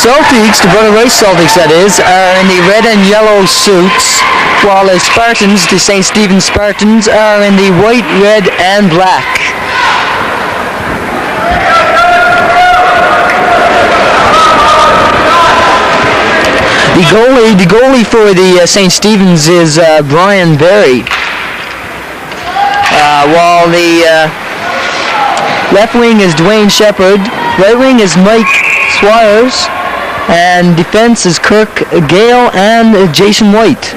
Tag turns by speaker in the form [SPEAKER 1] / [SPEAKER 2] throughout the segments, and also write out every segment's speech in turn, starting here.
[SPEAKER 1] Celtics, the Brother Rice Celtics that is, are in the red and yellow suits, while the Spartans, the St. Stephen Spartans, are in the white, red, and black. The goalie for the St. Stephen's is Brian Berry, while the left wing is Dwayne Shepard, right wing is Mike Swires, and defense is Kirk Gale and Jason White.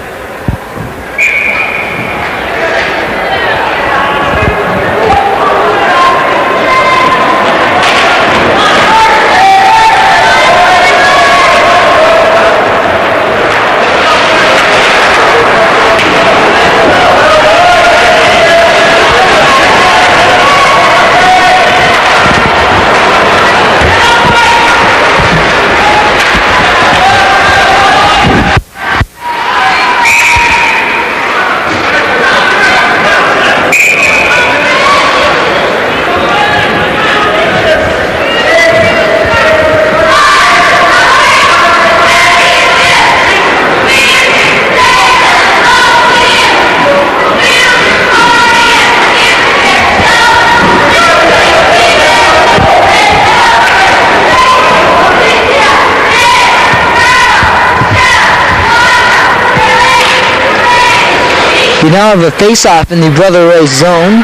[SPEAKER 1] We now have a face-off in the Brother Rice zone.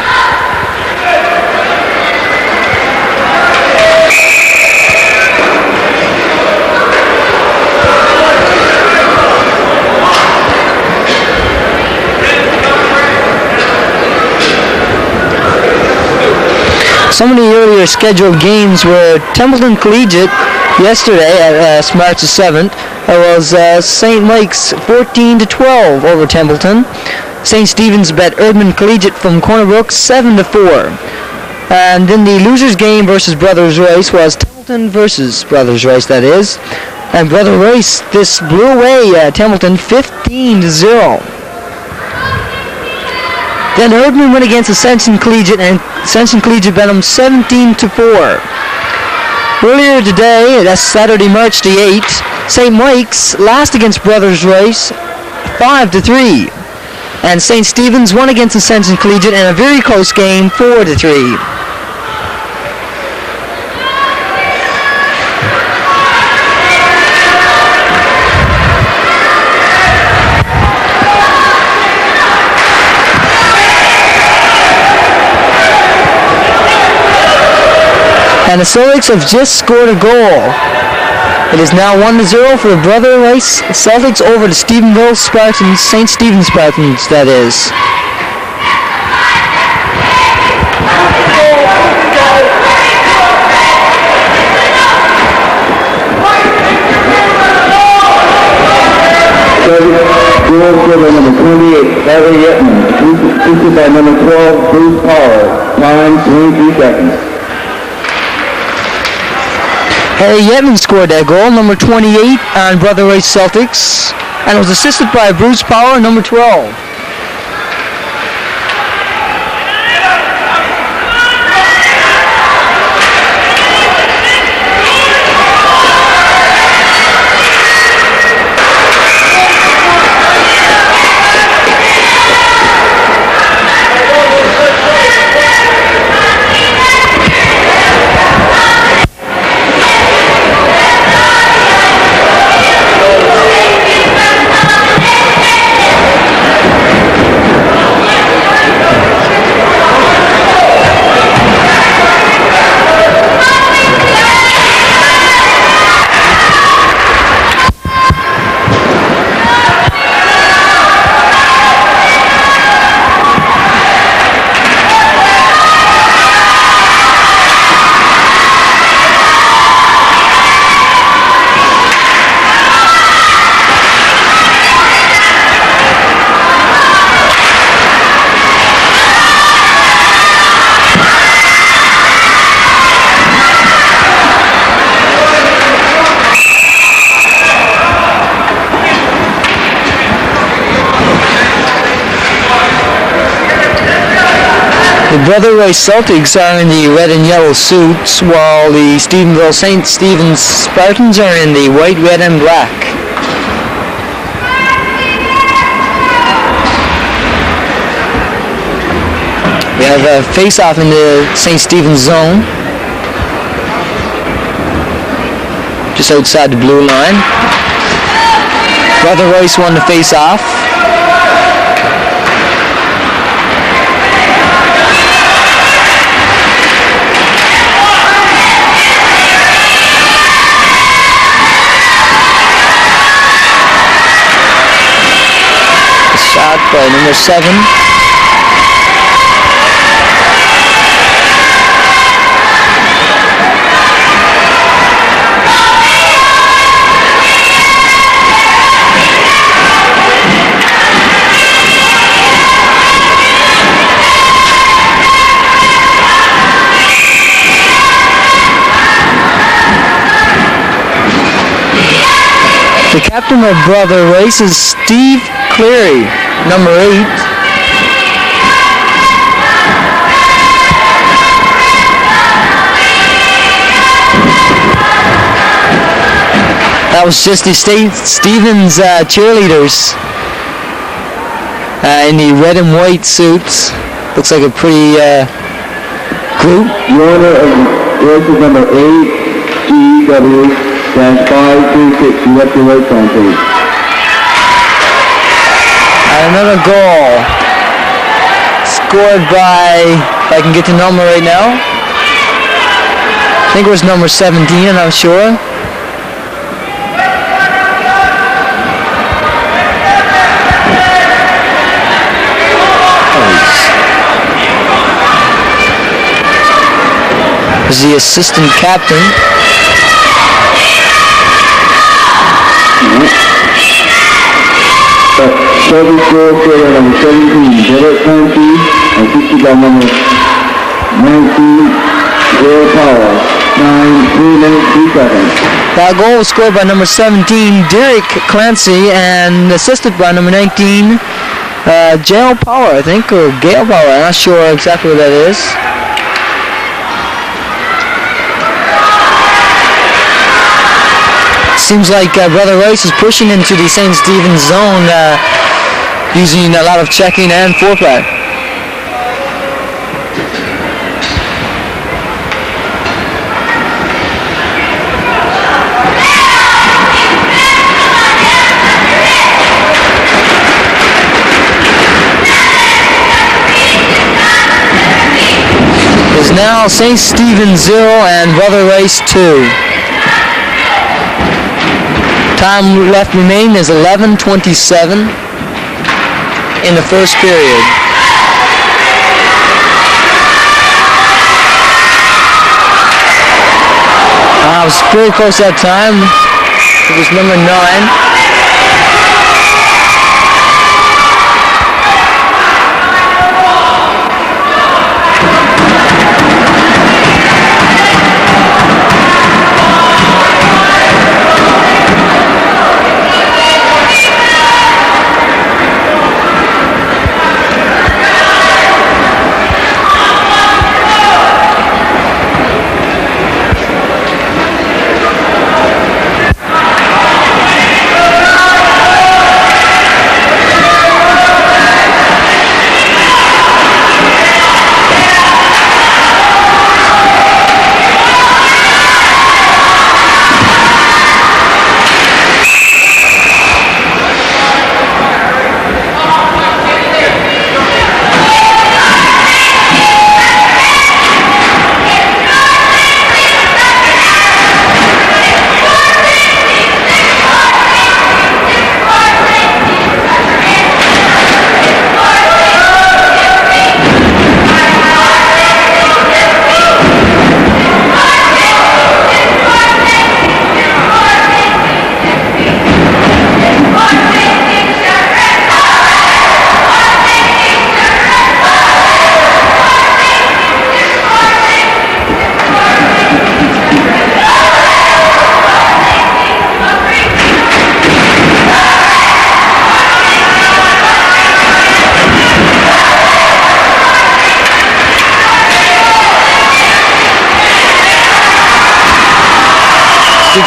[SPEAKER 1] Some of the earlier scheduled games were Templeton Collegiate yesterday at March the 7th. It was St. Mike's 14-12 over Templeton. St. Stephen's bet Erdman Collegiate from Corner Brook 7-4. And then the losers game versus Brothers Rice was Templeton versus Brothers Rice, that is. And Brother Rice, this blew away Templeton 15-0. Then Erdman went against Ascension Collegiate, and Ascension Collegiate bet them 17-4. Earlier today, that's Saturday, March the 8th, St. Mike's lost against Brothers Rice 5-3. And St. Stephen's won against Ascension Collegiate in a very close game, 4-3. And the Celtics have just scored a goal. It is now 1-0 for the Brother Rice Celtics over the Stephenville Spartans, St. Stephen Spartans, that is.
[SPEAKER 2] Goal for number 28, Harry Yetman, assisted by number 12, Bruce Pollard. Time, 23 seconds.
[SPEAKER 1] Harry Yetman scored that goal, number 28 on Brother Rice Celtics, and was assisted by Bruce Power, number 12. The Brother Rice Celtics are in the red and yellow suits, while the Stephenville St. Stephen's Spartans are in the white, red, and black. We have a face-off in the St. Stephen's zone, just outside the blue line. Brother Rice won the face-off. Shot by number 7. The captain of Brother Rice is Steve Cleary, number 8. That was just the St. Stephen's cheerleaders in the red and white suits. Looks like a pretty group.
[SPEAKER 2] The order of races number 8, GW. Dash 526, you left your right phone, please.
[SPEAKER 1] And another goal. Scored by, if I can get the number right now, I think it was number 17, I'm not sure. This is the assistant captain.
[SPEAKER 2] Service goal for number 17, Derek Clancy, and 60 by number 19, Will Power. 3 minutes, 3 seconds.
[SPEAKER 1] That goal was scored by number 17, Derek Clancy, and assisted by number 19, Gail Power, I think, or Gail Power. I'm not sure exactly what that is. Seems like Brother Rice is pushing into the St. Stephen's zone, using a lot of checking and foreplay. It's now St. Stephen's 0 and Brother Rice 2. Time left remaining is 11:27 in the first period. It was pretty close that time. It was number 9.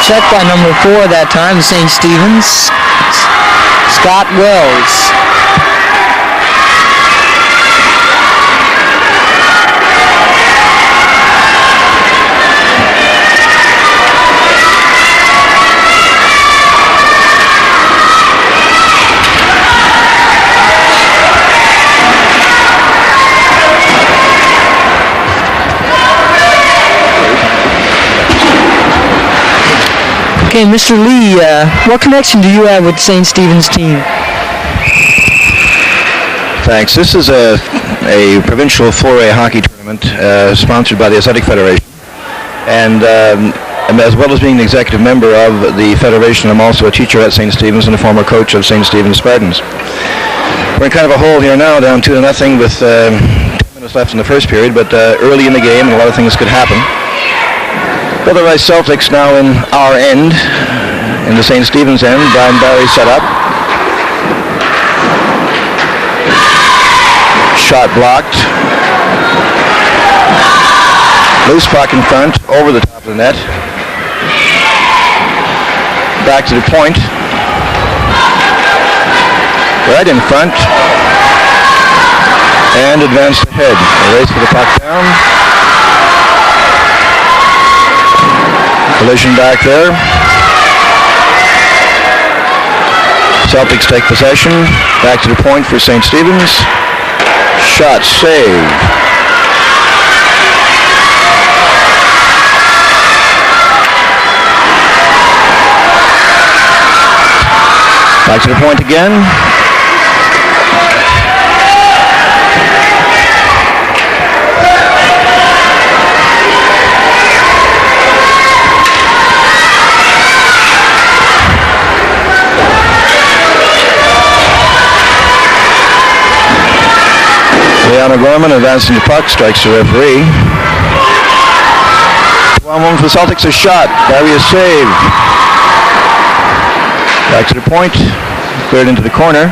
[SPEAKER 1] check by number 4 that time, St. Stephen's, Scott Wells. Okay, Mr. Lee, what connection do you have with St. Stephen's team?
[SPEAKER 3] Thanks. This is a provincial 4A hockey tournament sponsored by the Athletic Federation. And as well as being an executive member of the Federation, I'm also a teacher at St. Stephen's and a former coach of St. Stephenville Gardens. We're in kind of a hole here now, down 2-0 with 10 minutes left in the first period, but early in the game, and a lot of things could happen. Otherwise, Celtics now in our end, in the St. Stephen's end. Brian Barry set up. Shot blocked. Loose puck in front, over the top of the net. Back to the point. Right in front. And advanced ahead. A race for the puck down. Collision back there. Celtics take possession. Back to the point for St. Stephen's. Shot saved. Back to the point again. Liana Gorman advancing the puck, strikes the referee. 2-on-1 for the Celtics, a shot. Barry is saved. Back to the point, cleared into the corner.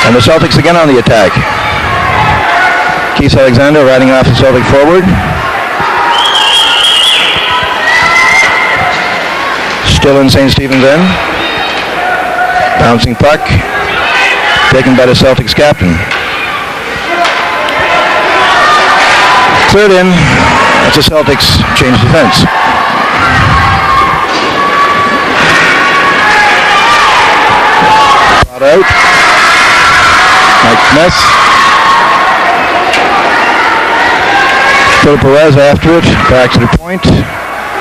[SPEAKER 3] And the Celtics again on the attack. Keith Alexander riding off the Celtic forward. Still in St. Stephen's end. Bouncing puck. Taken by the Celtics captain. Cleared in. That's the Celtics change defense. Brought out. Mike Smith. Phil Perez after it. Back to the point.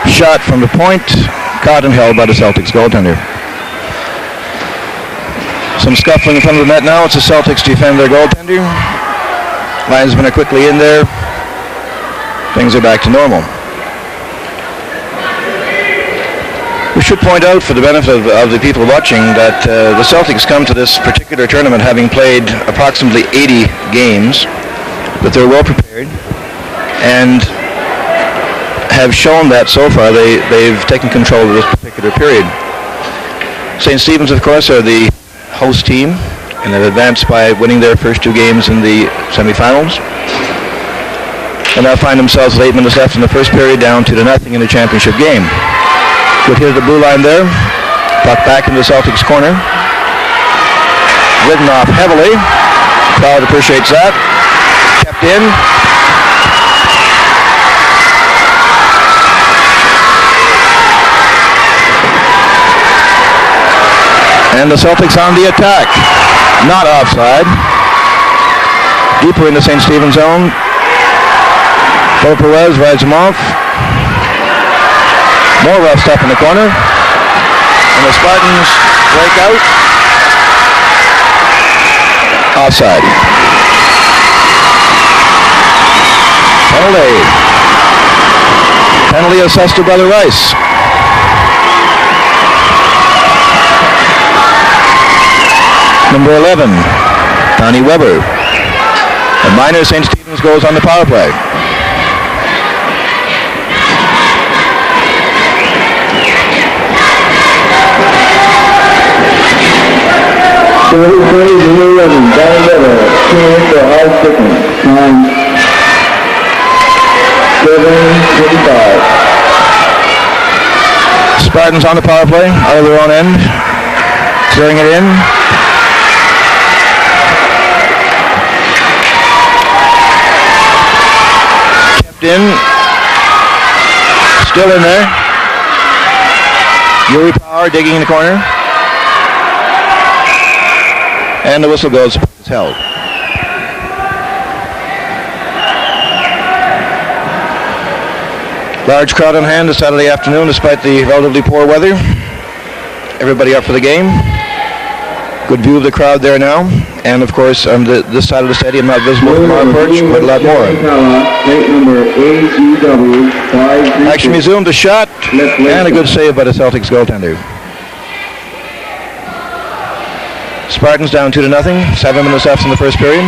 [SPEAKER 3] Shot from the point. Caught and held by the Celtics goaltender. Some scuffling in front of the net now. It's the Celtics defend their goaltender. Linesmen are quickly in there. Things are back to normal. We should point out, for the benefit of the people watching, that the Celtics come to this particular tournament having played approximately 80 games, that they're well prepared, and have shown that so far they've taken control of this particular period. St. Stephen's, of course, are the host team, and they've advanced by winning their first 2 games in the semifinals. And now find themselves 8 minutes left in the first period, down 2-0 in the championship game. Good hit at the blue line there. Puck back into the Celtics corner. Ridden off heavily. Crowd appreciates that. Kept in. And the Celtics on the attack. Not offside. Deeper into St. Stephen's zone. Phil Perez rides him off. More rough stuff in the corner. And the Spartans break out. Offside. Penalty. Penalty assessed to Brother Rice. Number 11, Donnie Weber. A minor St. Stephen's goes on the power play.
[SPEAKER 2] Number 11, Donnie Weber, clear for high sticking. 9. 27-25.
[SPEAKER 3] Spartans on the power play, out of their own end. Clearing it in. Kept in. Still in there. Yuri Power digging in the corner. And the whistle goes. It's held. Large crowd on hand this Saturday afternoon despite the relatively poor weather. Everybody up for the game. Good view of the crowd there now. And of course on this side of the stadium, not visible from our perch, but a lot more. Action resumed, a shot, and a good save by the Celtics goaltender. Spartans down 2-0, 7 minutes left in the first period.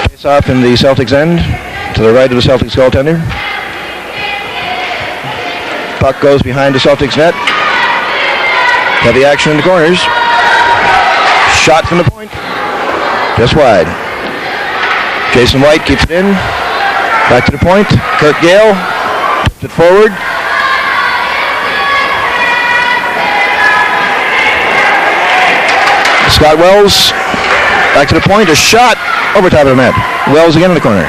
[SPEAKER 3] Face off in the Celtics end, to the right of the Celtics goaltender. Puck goes behind the Celtics net. Heavy action in the corners. Shot from the point. Just wide. Jason White keeps it in. Back to the point. Kirk Gale tips it forward. Scott Wells back to the point. A shot over top of the net. Wells again in the corner.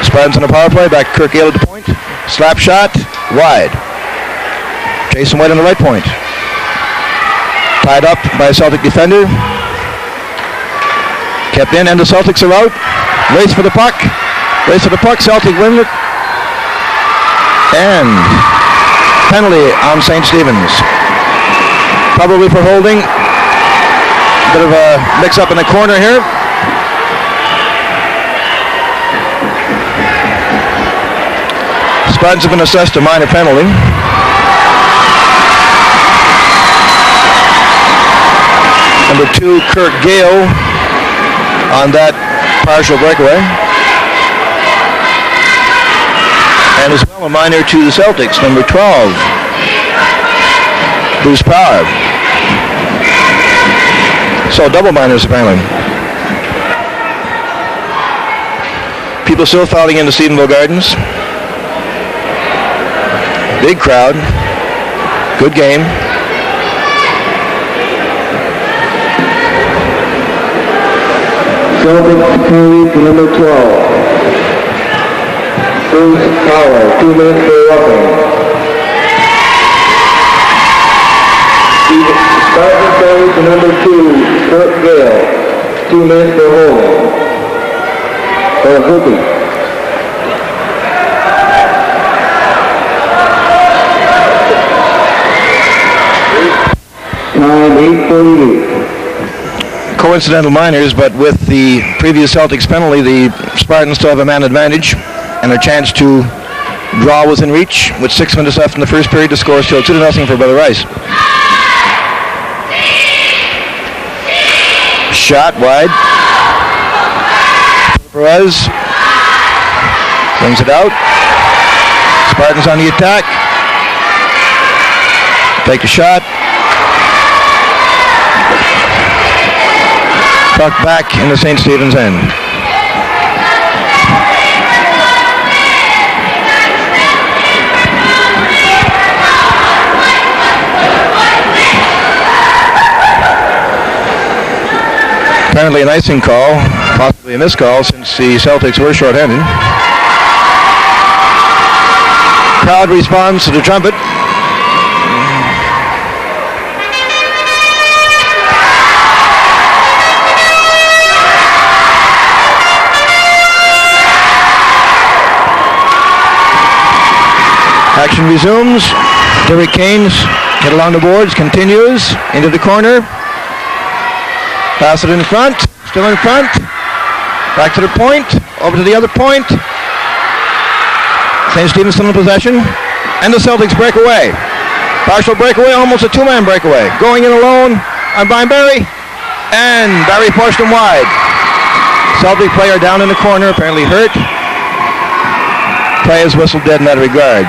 [SPEAKER 3] Spartans on the power play. Back to Kirk Gale at the point. Slap shot. Wide. Jason White on the right point. Tied up by a Celtic defender. Kept in, and the Celtics are out. Race for the puck. Race for the puck. Celtic win it. And penalty on St. Stephen's. Probably for holding. Bit of a mix-up in the corner here. Spartans have been assessed a minor penalty. Number 2, Kirk Gale on that partial breakaway. And as well a minor to the Celtics, number 12, Bruce Power. So double minors apparently. People still filing into Stephenville Gardens. Big crowd. Good game.
[SPEAKER 2] Celtics penalty to number 12. Bruce Power, 2 minutes for roughing. Spartan penalty to number 2, Kirk Gale, 2 minutes for holding. For Hookie. Time 8:48.
[SPEAKER 3] Coincidental minors, but with the previous Celtics penalty, the Spartans still have a man advantage and a chance to draw within reach. With 6 minutes left in the first period, the score is still 2-0 for Brother Rice. Shot wide. Perez brings it out. Spartans on the attack. Take the shot. Puck back in the St. Stephen's end. Apparently an icing call, possibly a missed call since the Celtics were shorthanded. Crowd responds to the trumpet. Action resumes. Derek Kane's get along the boards, continues into the corner. Pass it in front, still in front. Back to the point, over to the other point. St. Stephen's still in possession. And the Celtics break away. Partial breakaway, almost a 2-man breakaway. Going in alone on Brian Barry. And Barry pushed him wide. Celtic player down in the corner, apparently hurt. Play is whistled dead in that regard.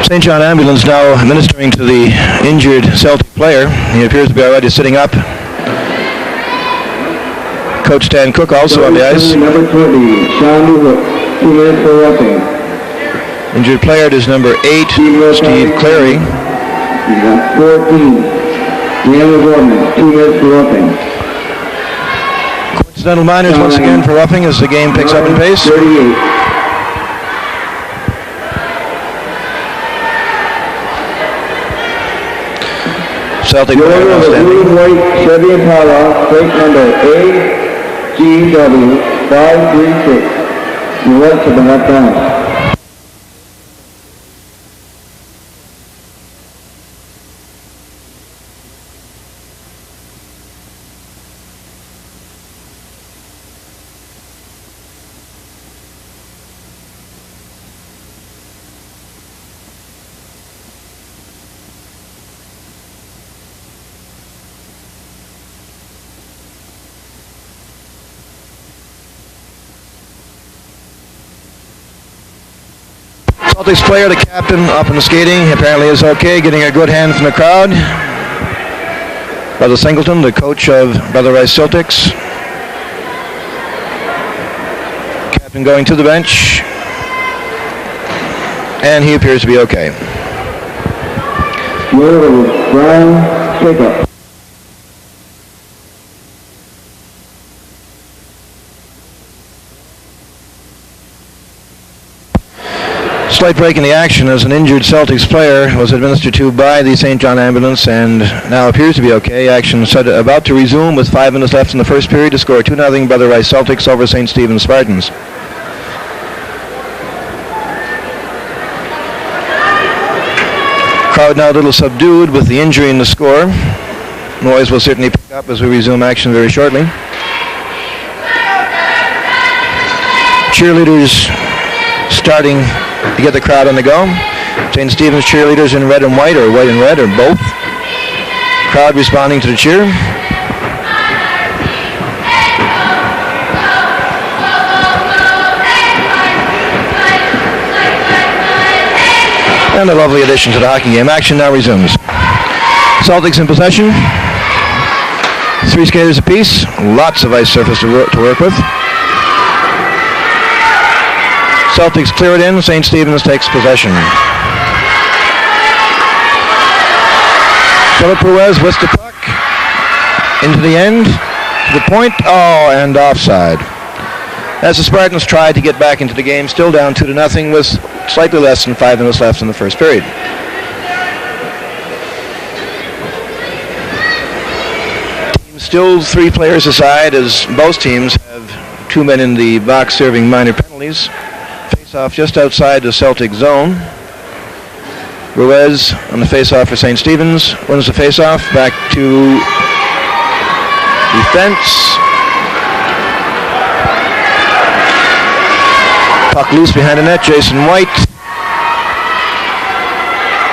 [SPEAKER 3] St. John ambulance now administering to the injured Celtic player. He appears to be already sitting up. Coach Stan Cook also on the ice.
[SPEAKER 2] Number 20, Sean Wood, 2 minutes for roughing.
[SPEAKER 3] Injured player is number 8, Steve Clary.
[SPEAKER 2] He's got 14. Leandro Gorman, 2 minutes for roughing.
[SPEAKER 3] Coincidental minors once again for roughing as the game picks up in pace.
[SPEAKER 2] 38.
[SPEAKER 3] Celtic
[SPEAKER 2] The
[SPEAKER 3] player
[SPEAKER 2] order
[SPEAKER 3] now
[SPEAKER 2] of the
[SPEAKER 3] standing.
[SPEAKER 2] blue and white Chevy Impala, plate number AGW536. The whites have been left down.
[SPEAKER 3] Celtics player, the captain, up in the skating, apparently is okay, getting a good hand from the crowd. Brother Singleton, the coach of Brother Rice Celtics. Captain going to the bench. And he appears to be okay.
[SPEAKER 2] The order was Brian Jacob.
[SPEAKER 3] Slight break in the action as an injured Celtics player was administered to by the St. John ambulance and now appears to be okay. Action about to resume with 5 minutes left in the first period to score 2-0 Brother Rice Celtics over St. Stephen's Spartans. Crowd now a little subdued with the injury in the score. Noise will certainly pick up as we resume action very shortly. Cheerleaders starting to get the crowd on the go. St. Stephen's cheerleaders in red and white, or white and red, or both. Crowd responding to the cheer. And a lovely addition to the hockey game. Action now resumes. Celtics in possession. 3 skaters apiece. Lots of ice surface to work with. Celtics clear it in. St. Stephen's takes possession. Philip Ruiz with the puck. Into the end. To the point. Oh, and offside. As the Spartans tried to get back into the game, still down 2-0 with slightly less than 5 minutes left in the first period. Team still 3 players aside as both teams have 2 men in the box serving minor penalties. Face-off just outside the Celtic zone. Ruiz on the face-off for St. Stephen's. Wins the face-off. Back to defense. Puck loose behind the net. Jason White.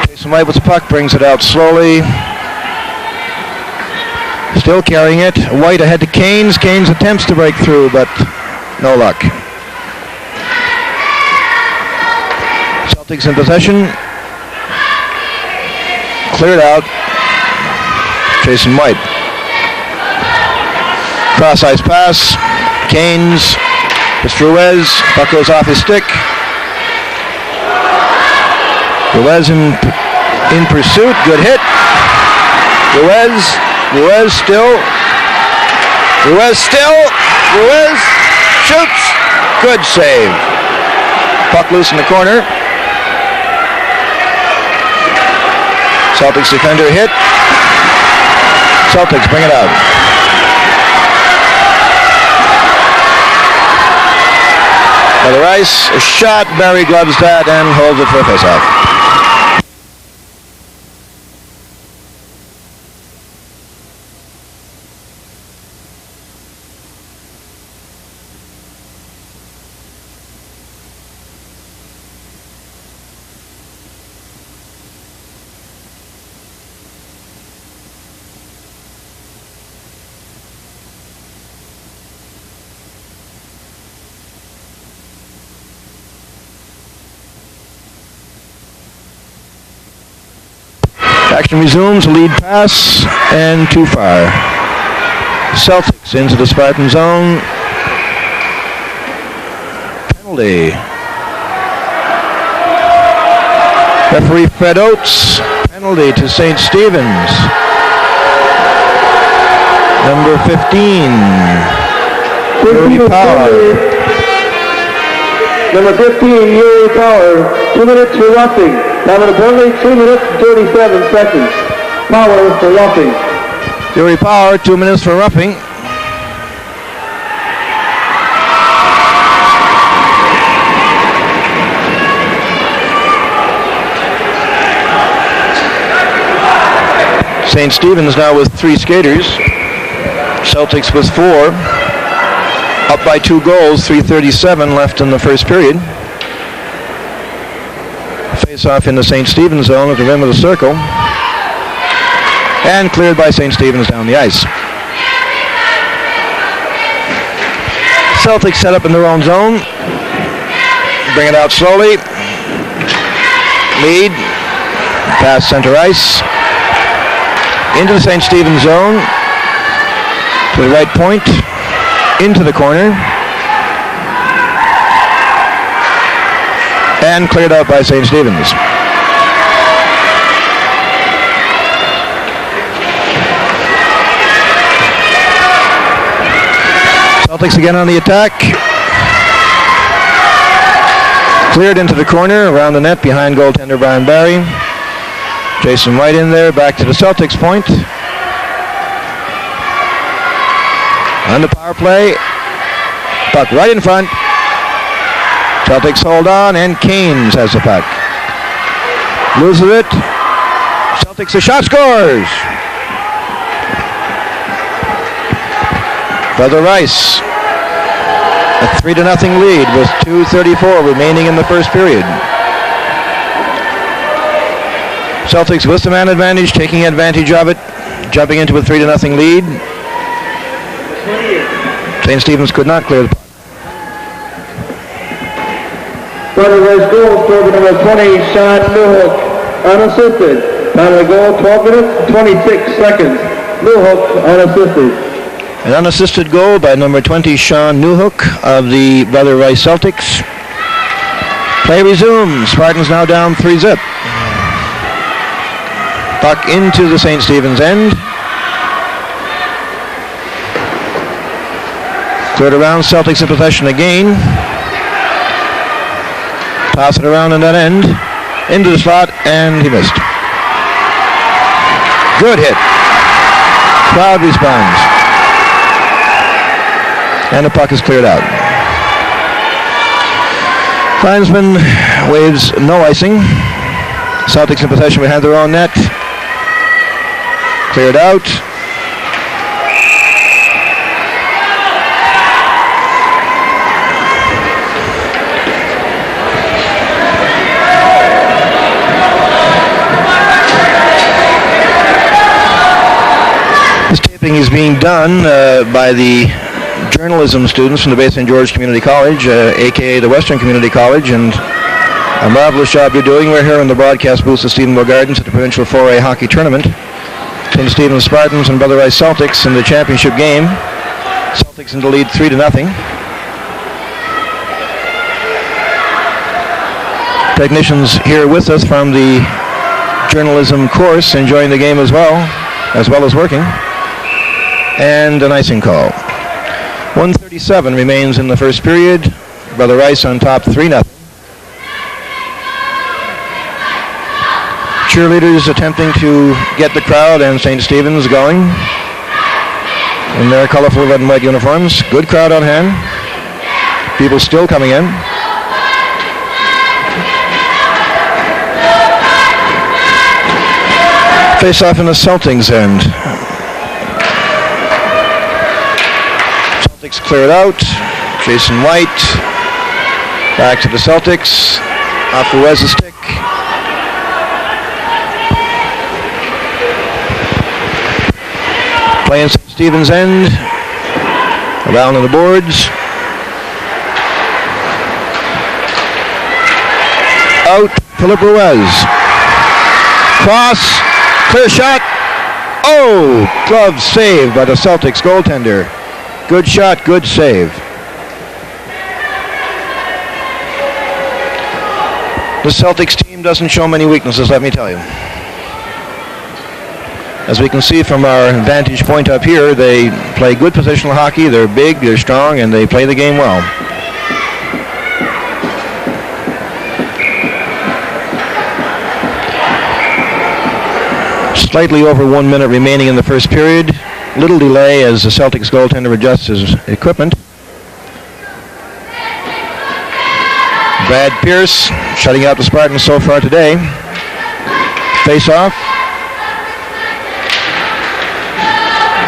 [SPEAKER 3] Jason White with the puck brings it out slowly. Still carrying it. White ahead to Keynes. Keynes attempts to break through, but no luck. Celtics in possession. Cleared out. Jason White. Cross ice pass. Keynes. It's Ruiz. Puck goes off his stick. Ruiz in pursuit. Good hit. Ruiz still. Ruiz shoots. Good save. Puck loose in the corner. Celtics defender hit. Celtics bring it out. Brother Rice, a shot. Barry gloves that and holds it for a face-off. Action resumes, lead pass, and too far. Celtics into the Spartan zone. Penalty. Referee Fred Oates, penalty to St. Stephen's. Number 15, Yuri Power.
[SPEAKER 2] Number 15, Yuri Power, 2 minutes for roughing. Time of the penalty, 2 minutes and 37 seconds. Power for roughing.
[SPEAKER 3] Yuri Power, 2 minutes for roughing. St. Stephen's now with 3 skaters. Celtics with 4. Up by 2 goals, 3:37 left in the first period. Face-off in the St. Stephen's zone at the rim of the circle. And cleared by St. Stephen's down the ice. Celtics set up in their own zone. Bring it out slowly. Lead. Pass center ice. Into the St. Stephen's zone. To the right point. Into the corner. And cleared out by St. Stephen's. Celtics again on the attack. Cleared into the corner, around the net, behind goaltender Brian Barry. Jason White in there, back to the Celtics point. On the power play, puck right in front. Celtics hold on, and Keynes has the puck. Loses it. Celtics, a shot, scores! Brother Rice, a 3-0 lead with 2:34 remaining in the first period. Celtics with the man advantage, taking advantage of it, jumping into a 3-0 lead. St. Stephen's could not clear the puck.
[SPEAKER 2] Brother Rice goal for number 20, Sean Newhook, unassisted. Time of the goal, 12 minutes, 26 seconds. Newhook, unassisted.
[SPEAKER 3] An unassisted goal by number 20, Sean Newhook of the Brother Rice Celtics. Play resumes. Spartans now down 3-0. Puck into the St. Stephen's end. Cleared around, Celtics in possession again. Pass it around on that end. Into the slot, and he missed. Good hit. Crowd responds. And the puck is cleared out. Linesman waves no icing. Celtics in possession behind their own net. Cleared out. This taping is being done by the journalism students from the Bay St. George Community College, aka the Western Community College, and a marvelous job you're doing. We're here in the broadcast booth of Stephenville Gardens at the Provincial 4A Hockey Tournament. St. Stephen's Spartans and Brother Rice Celtics in the championship game. Celtics in the lead 3-0. Technicians here with us from the journalism course enjoying the game as well as working. And an icing call. 1:37 remains in the first period. Brother Rice on top 3-0. Cheerleaders attempting to get the crowd and St. Stephen's going in their colorful red and white uniforms. Good crowd on hand. People still coming in. Face off in the Celtics end. Celtics cleared out. Jason White back to the Celtics. Off Ruiz's stick. Playing St. Stephen's end. Around on the boards. Out. Philip Ruiz. Cross. Clear shot. Oh, glove saved by the Celtics goaltender. Good shot, good save. The Celtics team doesn't show many weaknesses, let me tell you. As we can see from our vantage point up here, they play good positional hockey. They're big, they're strong, and they play the game well. Slightly over 1 minute remaining in the first period. Little delay as the Celtics goaltender adjusts his equipment. Brad Pierce shutting out the Spartans so far today. Face off.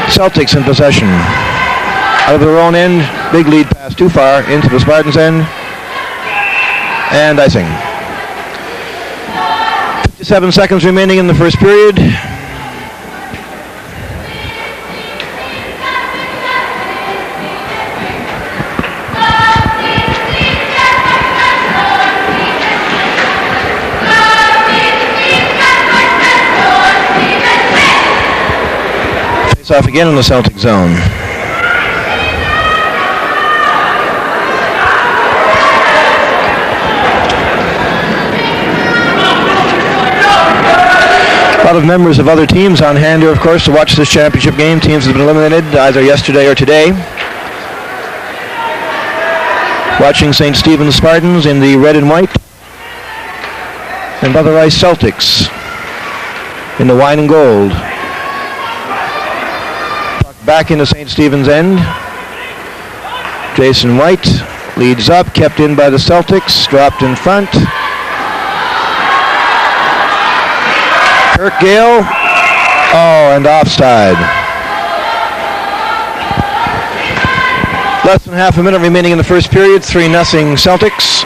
[SPEAKER 3] Celtics in possession. Out of their own end, big lead pass too far into the Spartans' end. And icing. 57 seconds remaining in the first period. Face off again in the Celtic zone. A lot of members of other teams on hand here, of course, to watch this championship game. Teams have been eliminated either yesterday or today. Watching St. Stephen's Spartans in the red and white. And Brother Rice Celtics in the wine and gold. Back into St. Stephen's end. Jason White leads up, kept in by the Celtics, dropped in front. Kirk Gale, and offside. Less than half a minute remaining in the first period, 3-0 Celtics.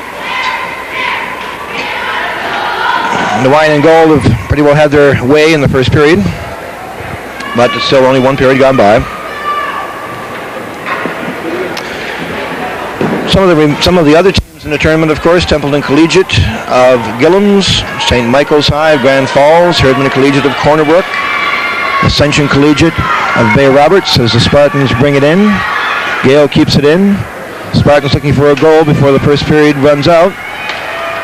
[SPEAKER 3] The wine and gold have pretty well had their way in the first period, but it's still only one period gone by. Some of the other teams in the tournament, of course, Templeton Collegiate of Gillams, St. Michael's High of Grand Falls, Herdman Collegiate of Corner Brook, Ascension Collegiate of Bay Roberts as the Spartans bring it in. Gale keeps it in. Spartans looking for a goal before the first period runs out.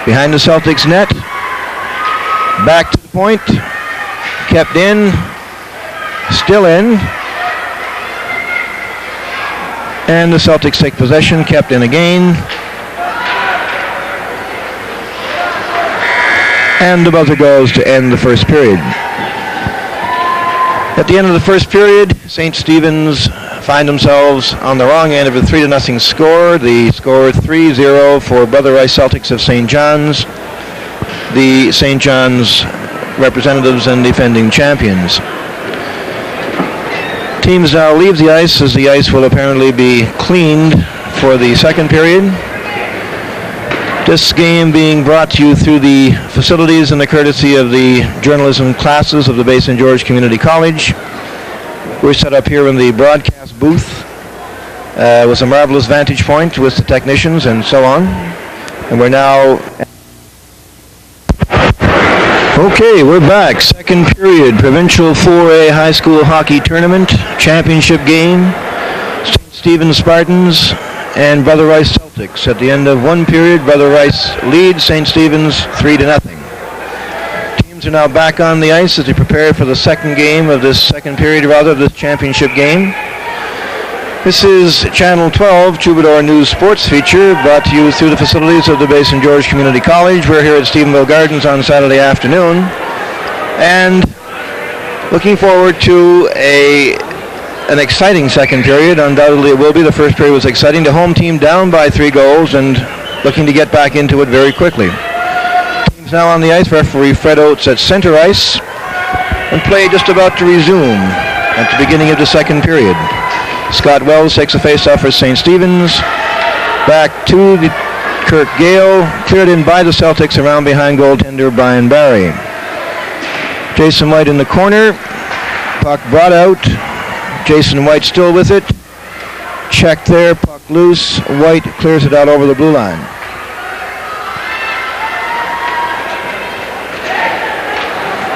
[SPEAKER 3] Behind the Celtics net. Back to the point. Kept in. Still in. And the Celtics take possession, kept in again. And the buzzer goes to end the first period. At the end of the first period, St. Stephen's find themselves on the wrong end of a 3-0 score. The score 3-0 for Brother Rice Celtics of St. John's, the St. John's representatives and defending champions. Teams now leave the ice as the ice will apparently be cleaned for the second period. This game being brought to you through the facilities and the courtesy of the journalism classes of the Bay St. George Community College. We're set up here in the broadcast booth with a marvelous vantage point with the technicians and so on. And we're now... Okay, we're back. Second period, Provincial 4A High School Hockey Tournament, Championship game, St. Stephen's Spartans and Brother Rice Celtics. At the end of one period, Brother Rice leads St. Stephen's 3-0. Teams are now back on the ice as they prepare for the second game of this second period, of this championship game. This is Channel 12 Troubadour News Sports feature brought to you through the facilities of the Bay St. George Community College. We're here at Stephenville Gardens on Saturday afternoon and looking forward to an exciting second period. Undoubtedly it will be. The first period was exciting. The home team down by 3 goals and looking to get back into it very quickly. Teams now on the ice. Referee Fred Oates at center ice and play just about to resume at the beginning of the second period. Scott Wells takes a face-off for St. Stephen's. Back to Kirk Gale. Cleared in by the Celtics around behind goaltender Brian Barry. Jason White in the corner. Puck brought out. Jason White still with it. Checked there. Puck loose. White clears it out over the blue line.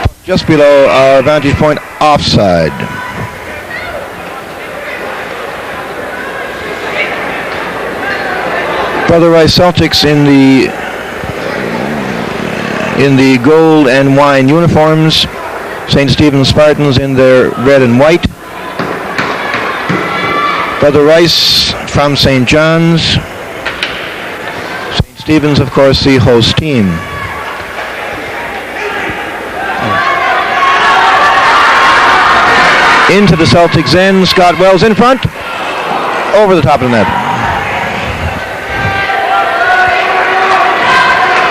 [SPEAKER 3] Puck just below our vantage point, offside. Brother Rice Celtics in the gold and wine uniforms. St. Stephen's Spartans in their red and white. Brother Rice from St. John's. St. Stephen's, of course, the host team. Into the Celtics end. Scott Wells in front. Over the top of the net.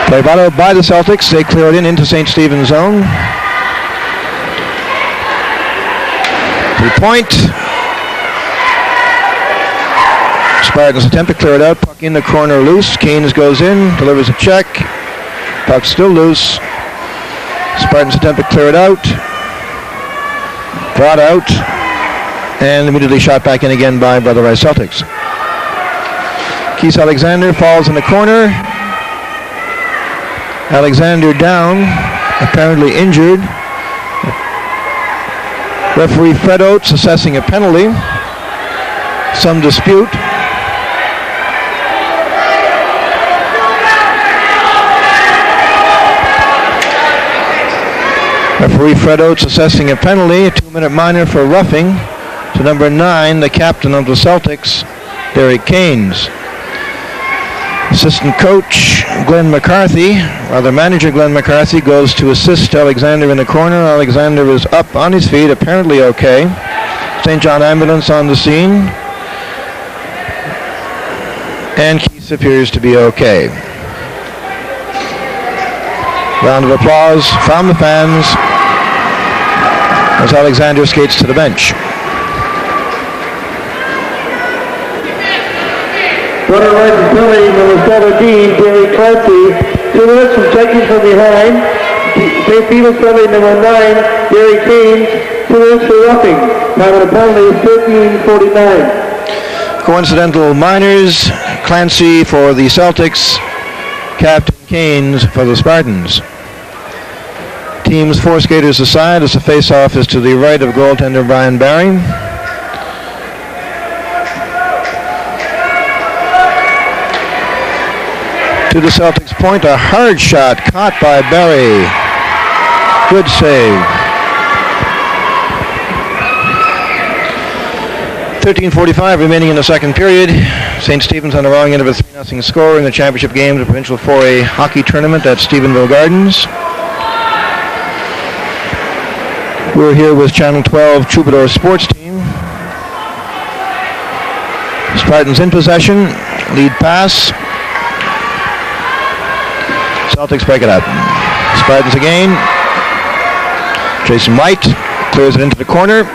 [SPEAKER 3] Play by the Celtics. They clear it into St. Stephen's zone. 3-point. Spartans attempt to clear it out. Puck in the corner loose. Keynes goes in, delivers a check. Puck still loose. Spartans attempt to clear it out. Brought out. And immediately shot back in again by Brother Rice Celtics. Keith Alexander falls in the corner. Alexander down, apparently injured. Referee Fred Oates assessing a penalty. Some dispute. Referee Fred Oates assessing a penalty, a 2-minute minor for roughing to number 9, the captain of the Celtics, Derek Keynes. Assistant coach Glenn McCarthy, manager Glenn McCarthy, goes to assist Alexander in the corner. Alexander is up on his feet, apparently okay. St. John ambulance on the scene. And Keith appears to be okay. Round of applause from the fans as Alexander skates to the bench.
[SPEAKER 2] Brother Rice penalty, number 17, Gary Clancy. 2 minutes from checking from behind. St. Stephen's penalty, number 9, Gary Keynes. 2 minutes for roughing. Time of the penalty is 13:49.
[SPEAKER 3] Coincidental minors. Clancy for the Celtics. Captain Keynes for the Spartans. Teams 4 skaters aside as the face-off is to the right of goaltender Brian Barry. To the Celtics point, a hard shot caught by Barry. Good save. 13:45 remaining in the second period. St. Stephen's on the wrong end of a 3-0 score in the championship game of the Provincial 4A hockey tournament at Stephenville Gardens. We're here with Channel 12 Troubadour Sports Team. Spartans in possession. Lead pass. Celtics break it up. Spartans again. Jason White clears it into the corner.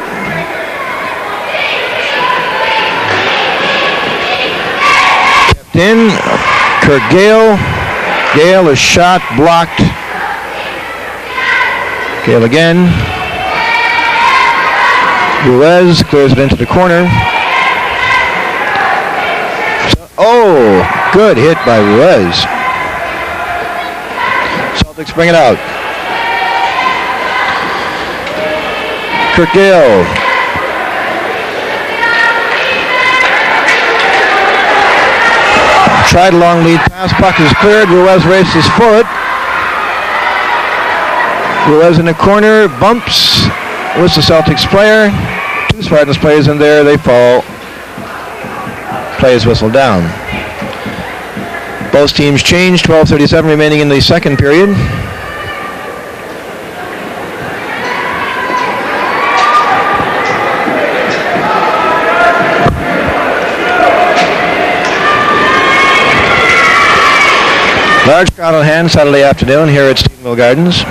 [SPEAKER 3] Kept in. Kurt Gale. Gale, a shot blocked. Gale again. Ruiz clears it into the corner. Oh, good hit by Ruiz. Celtics bring it out. Kurt Gale. Tried a long lead pass. Puck is cleared. Ruiz races for it. Ruiz in the corner. Bumps with the Celtics player. 2 Spartans players in there. They fall. Play is whistled down. Both teams change. 12:37 remaining in the second period. Large crowd on hand Saturday afternoon here at Stephenville Gardens.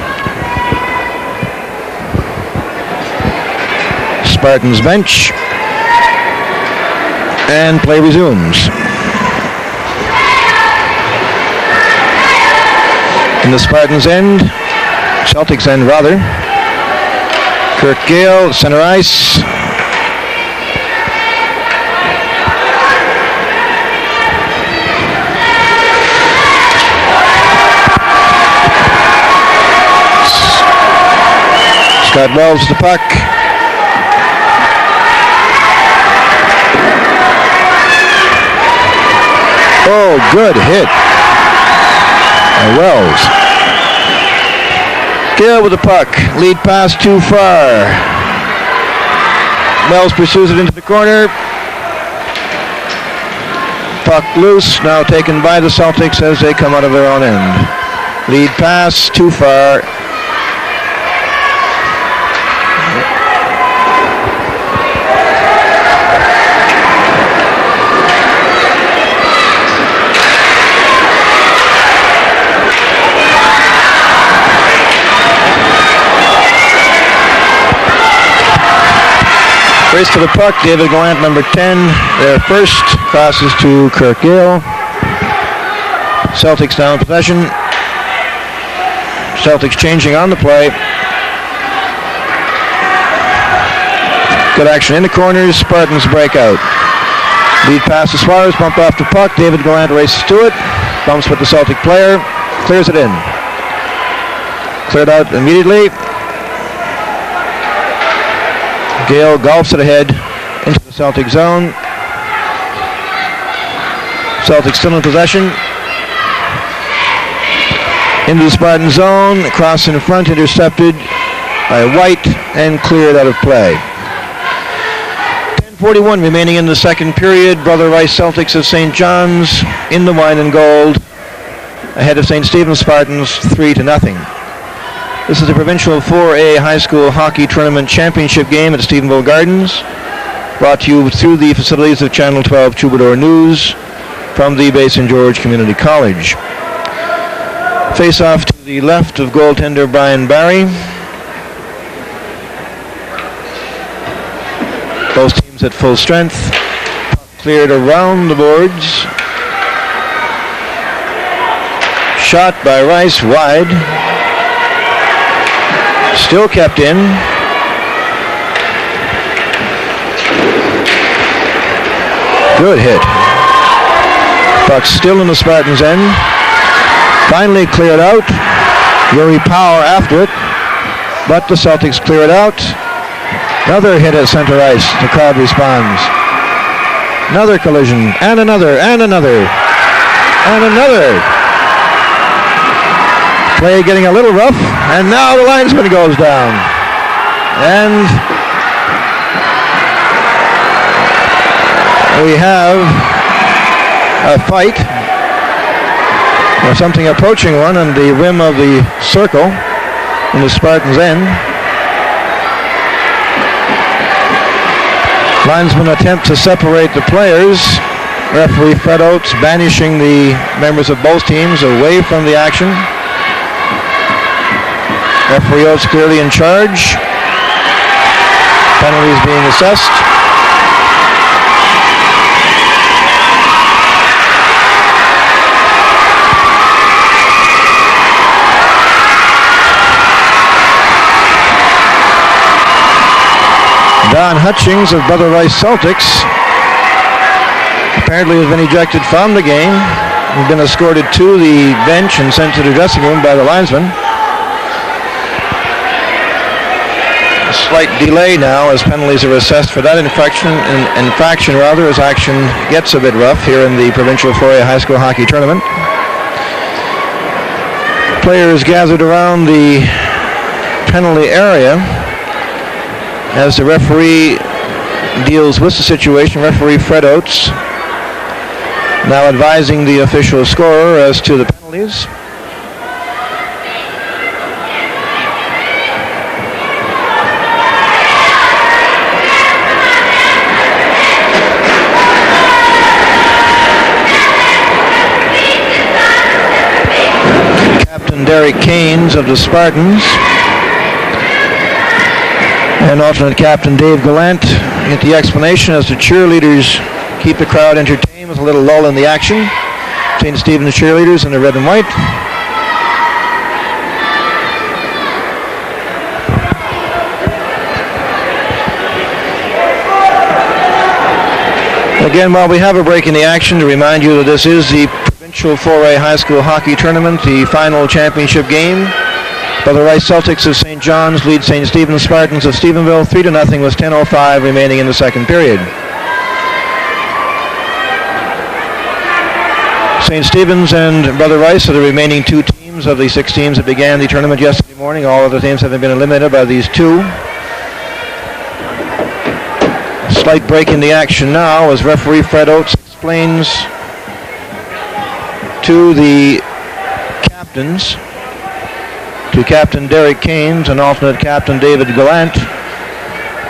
[SPEAKER 3] Spartans bench. And play resumes. In the Spartans end, Celtics end rather. Kurt Gale, center ice. Scott Wells with the puck. Oh, good hit. Wells. Gale with the puck. Lead pass too far. Wells pursues it into the corner. Puck loose. Now taken by the Celtics as they come out of their own end. Lead pass too far. Race to the puck, David Gallant, number 10. Their first crosses to Kirk Gale. Celtics down possession. Celtics changing on the play. Good action in the corners. Spartans break out. Lead pass to Suarez, bumped off the puck. David Gallant races to it. Bumps with the Celtic player. Clears it in. Cleared out immediately. Gale golfs it ahead into the Celtic zone. Celtics still in possession. Into the Spartan zone. Cross in front, intercepted by White and cleared out of play. 10:41 remaining in the second period. Brother Rice Celtics of St. John's in the wine and gold. Ahead of St. Stephen's Spartans 3-0. This is the Provincial 4A High School Hockey Tournament Championship game at Stephenville Gardens, brought to you through the facilities of Channel 12 Troubadour News from the Bay St. George Community College. Face-off to the left of goaltender Brian Barry. Both teams at full strength. Cleared around the boards. Shot by Rice wide. Still kept in. Good hit. Puck still in the Spartans' end. Finally cleared out. Yuri Power after it. But the Celtics clear it out. Another hit at center ice. The crowd responds. Another collision. And another. And another. And another. Play getting a little rough, and now the linesman goes down. And we have a fight, or something approaching one, on the rim of the circle in the Spartans' end. Linesman attempt to separate the players. Referee Fred Oates banishing the members of both teams away from the action. Referee Oates clearly in charge. Penalties being assessed. Don Hutchings of Brother Rice Celtics apparently has been ejected from the game. He's been escorted to the bench and sent to the dressing room by the linesman. A slight delay now as penalties are assessed for that infraction as action gets a bit rough here in the Provincial 4A High School Hockey Tournament. Players gathered around the penalty area as the referee deals with the situation. Referee Fred Oates now advising the official scorer as to the penalties. Captain Derek Keynes of the Spartans and alternate captain Dave Gallant get the explanation as the cheerleaders keep the crowd entertained with a little lull in the action between Stephen's cheerleaders and the red and white. Again, while we have a break in the action, to remind you that this is the Provincial 4A High School Hockey Tournament, the final championship game Brother Rice Celtics of St. John's lead St. Stephen's Spartans of Stephenville 3-0 with 10:05 remaining in the second period. St. Stephen's and Brother Rice are the remaining two teams of the 6 teams that began the tournament yesterday morning. All other teams having been eliminated by these two. Slight break in the action now as referee Fred Oates explains to the captains, to Captain Derek Keynes and alternate Captain David Gallant,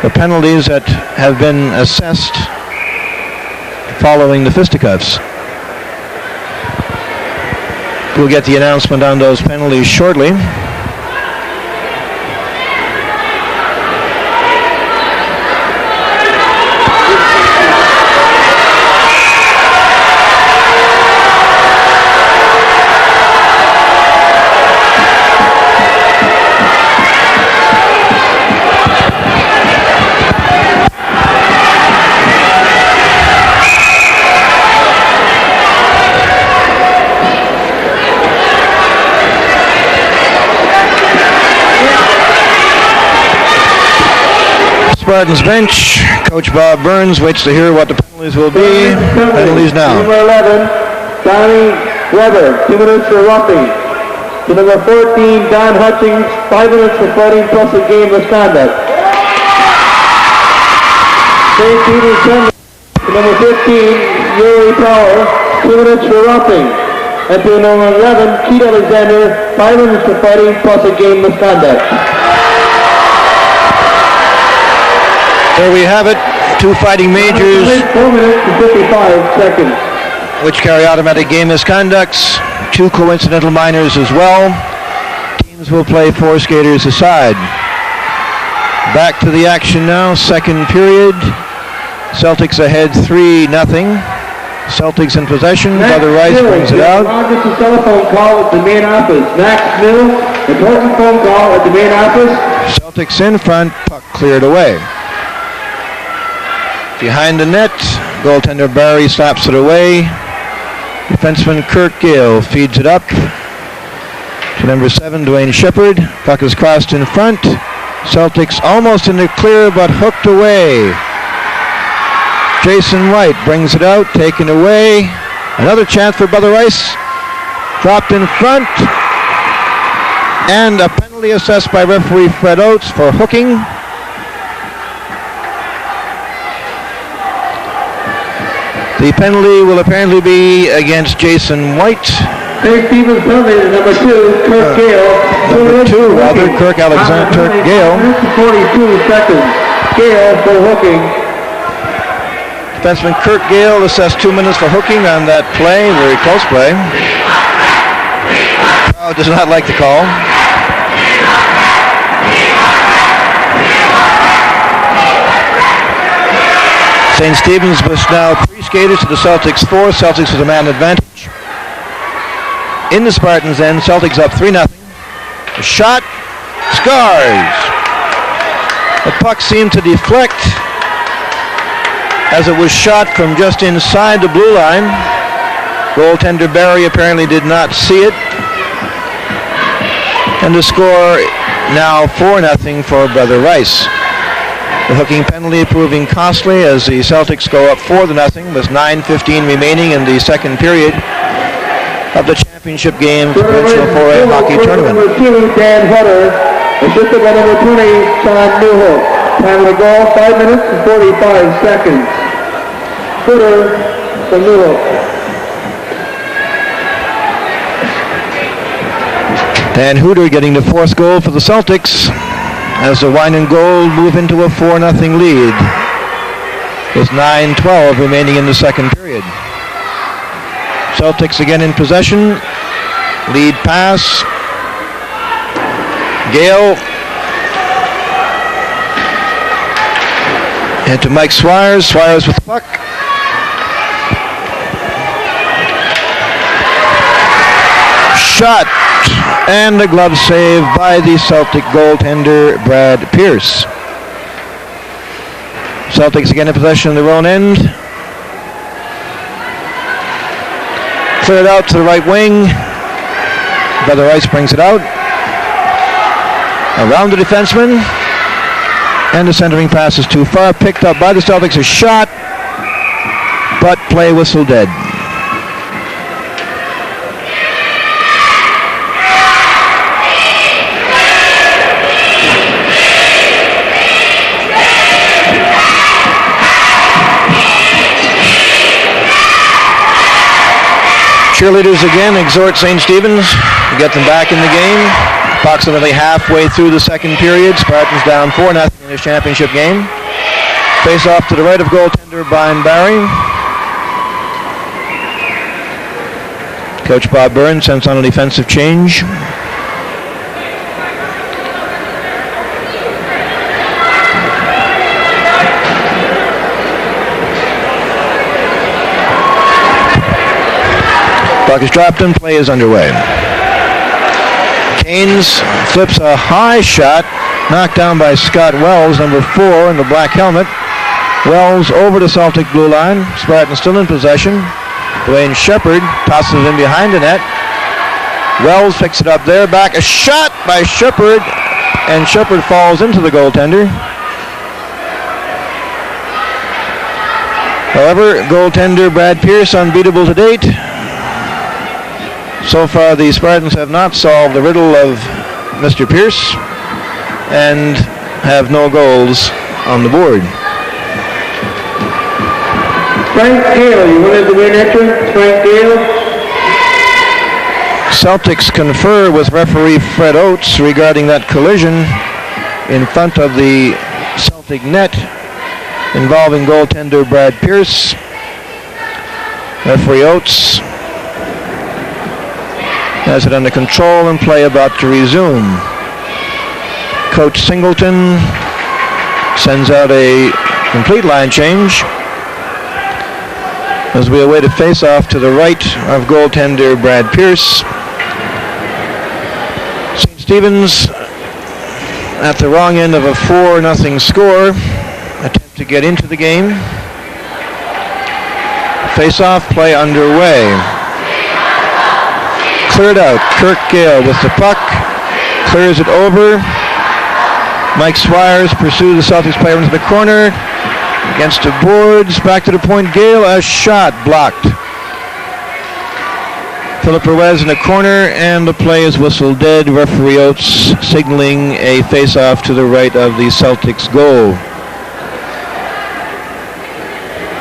[SPEAKER 3] the penalties that have been assessed following the fisticuffs. We'll get the announcement on those penalties shortly. Spartans bench, Coach Bob Burns waits to hear what the penalties will be. Penalties now.
[SPEAKER 2] Number 11, Donnie Weber, 2 minutes for roughing. To number 14, Don Hutchings, 5 minutes for fighting plus a game misconduct. St. Peter's penalty. To number 15, Yuri Power, 2 minutes for roughing. And to number 11, Keith Alexander, 5 minutes for fighting plus a game misconduct.
[SPEAKER 3] There we have it, 2 fighting majors
[SPEAKER 2] 4 minutes and 55 seconds.
[SPEAKER 3] which carry automatic game misconducts, 2 coincidental minors as well. Teams will play 4 skaters aside. Back to the action now, second period. Celtics ahead 3-0. Celtics in possession. Brother Rice brings it out.
[SPEAKER 2] Just a telephone call at the main office. Max Mills, important phone call at the main office.
[SPEAKER 3] Celtics in front, puck cleared away. Behind the net, goaltender Barry slaps it away. Defenseman Kurt Gale feeds it up to number 7, Dwayne Shepard. Puck is crossed in front. Celtics almost in the clear, but hooked away. Jason White brings it out, taken away. Another chance for Brother Rice. Dropped in front. And a penalty assessed by referee Fred Oates for hooking. The penalty will apparently be against Jason White.
[SPEAKER 2] St. Stephen's penalty to number 2, Kurt Gale.
[SPEAKER 3] Number 2, rather, Kirk Alexander Gale.
[SPEAKER 2] 42 seconds. Gale for hooking.
[SPEAKER 3] Defenseman Kurt Gale assessed 2 minutes for hooking on that play, very close play. Crowd does not like the call. St. Stephen's must now 3 skaters to the Celtics 4. Celtics with a man advantage. In the Spartans end, Celtics up 3-0. A shot, scars. The puck seemed to deflect as it was shot from just inside the blue line. Goaltender Barry apparently did not see it. And the score now 4-0 for Brother Rice. The hooking penalty proving costly as the Celtics go up 4-0 with 9:15 remaining in the second period of the championship game provincial 4A hockey tournament.
[SPEAKER 2] Number 2, Dan Hutter, assisted by number 20, Sean Newhook. Time of the goal, 5 minutes and 45 seconds. Hutter for Newhook.
[SPEAKER 3] Dan Hooter getting the 4th goal for the Celtics as the Wine and Gold move into a 4-0 lead with 9:12 remaining in the second period. Celtics again in possession. Lead pass. Gale. And to Mike Swires. Swires with the puck. Shot. And a glove save by the Celtic goaltender Brad Pierce. Celtics again in possession in their own end. Cleared out to the right wing. Brother Rice brings it out. Around the defenseman. And the centering pass is too far. Picked up by the Celtics. A shot. But play whistle dead. Cheerleaders again exhort St. Stephen's to get them back in the game. Approximately halfway through the second period, Spartans down 4-0 in this championship game. Face off to the right of goaltender Brian Barry. Coach Bob Byrne sends on a defensive change. Puck is dropped and play is underway. Canes flips a high shot, knocked down by Scott Wells, number 4 in the black helmet. Wells over the Celtic blue line. Spartans still in possession. Dwayne Shepard tosses it in behind the net. Wells picks it up there. Back a shot by Shepard, and Shepard falls into the goaltender. However, goaltender Brad Pierce unbeatable to date. So far, the Spartans have not solved the riddle of Mr. Pierce and have no goals on the board.
[SPEAKER 2] Frank Gale, you wanted the win entrance, Frank Gale.
[SPEAKER 3] Celtics confer with referee Fred Oates regarding that collision in front of the Celtic net involving goaltender Brad Pierce. Referee Oates has it under control and play about to resume. Coach Singleton sends out a complete line change as we await a face-off to the right of goaltender Brad Pierce. St. Stephen's at the wrong end of a 4-0 score. Attempt to get into the game. Face-off play underway. Cleared out. Kirk Gale with the puck. Clears it over. Mike Swires pursues the Celtics player into the corner. Against the boards. Back to the point. Gale, a shot blocked. Philip Ruiz in the corner, and the play is whistled dead. Referee Oates signaling a face-off to the right of the Celtics goal.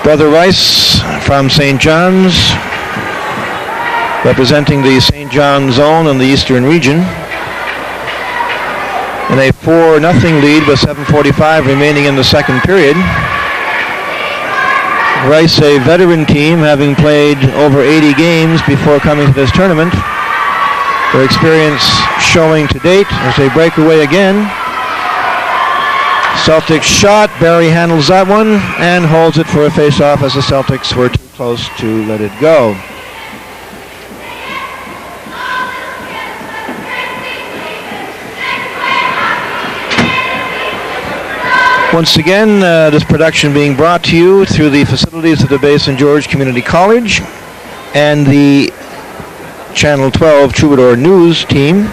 [SPEAKER 3] Brother Rice from St. John's, representing the St. John zone in the Eastern region. In a 4-0 lead with 7:45 remaining in the second period. Rice, a veteran team, having played over 80 games before coming to this tournament. Their experience showing to date as they break away again. Celtics shot. Barry handles that one and holds it for a face-off as the Celtics were too close to let it go. Once again, this production being brought to you through the facilities of the Bay St. George Community College and the Channel 12 Troubadour News team.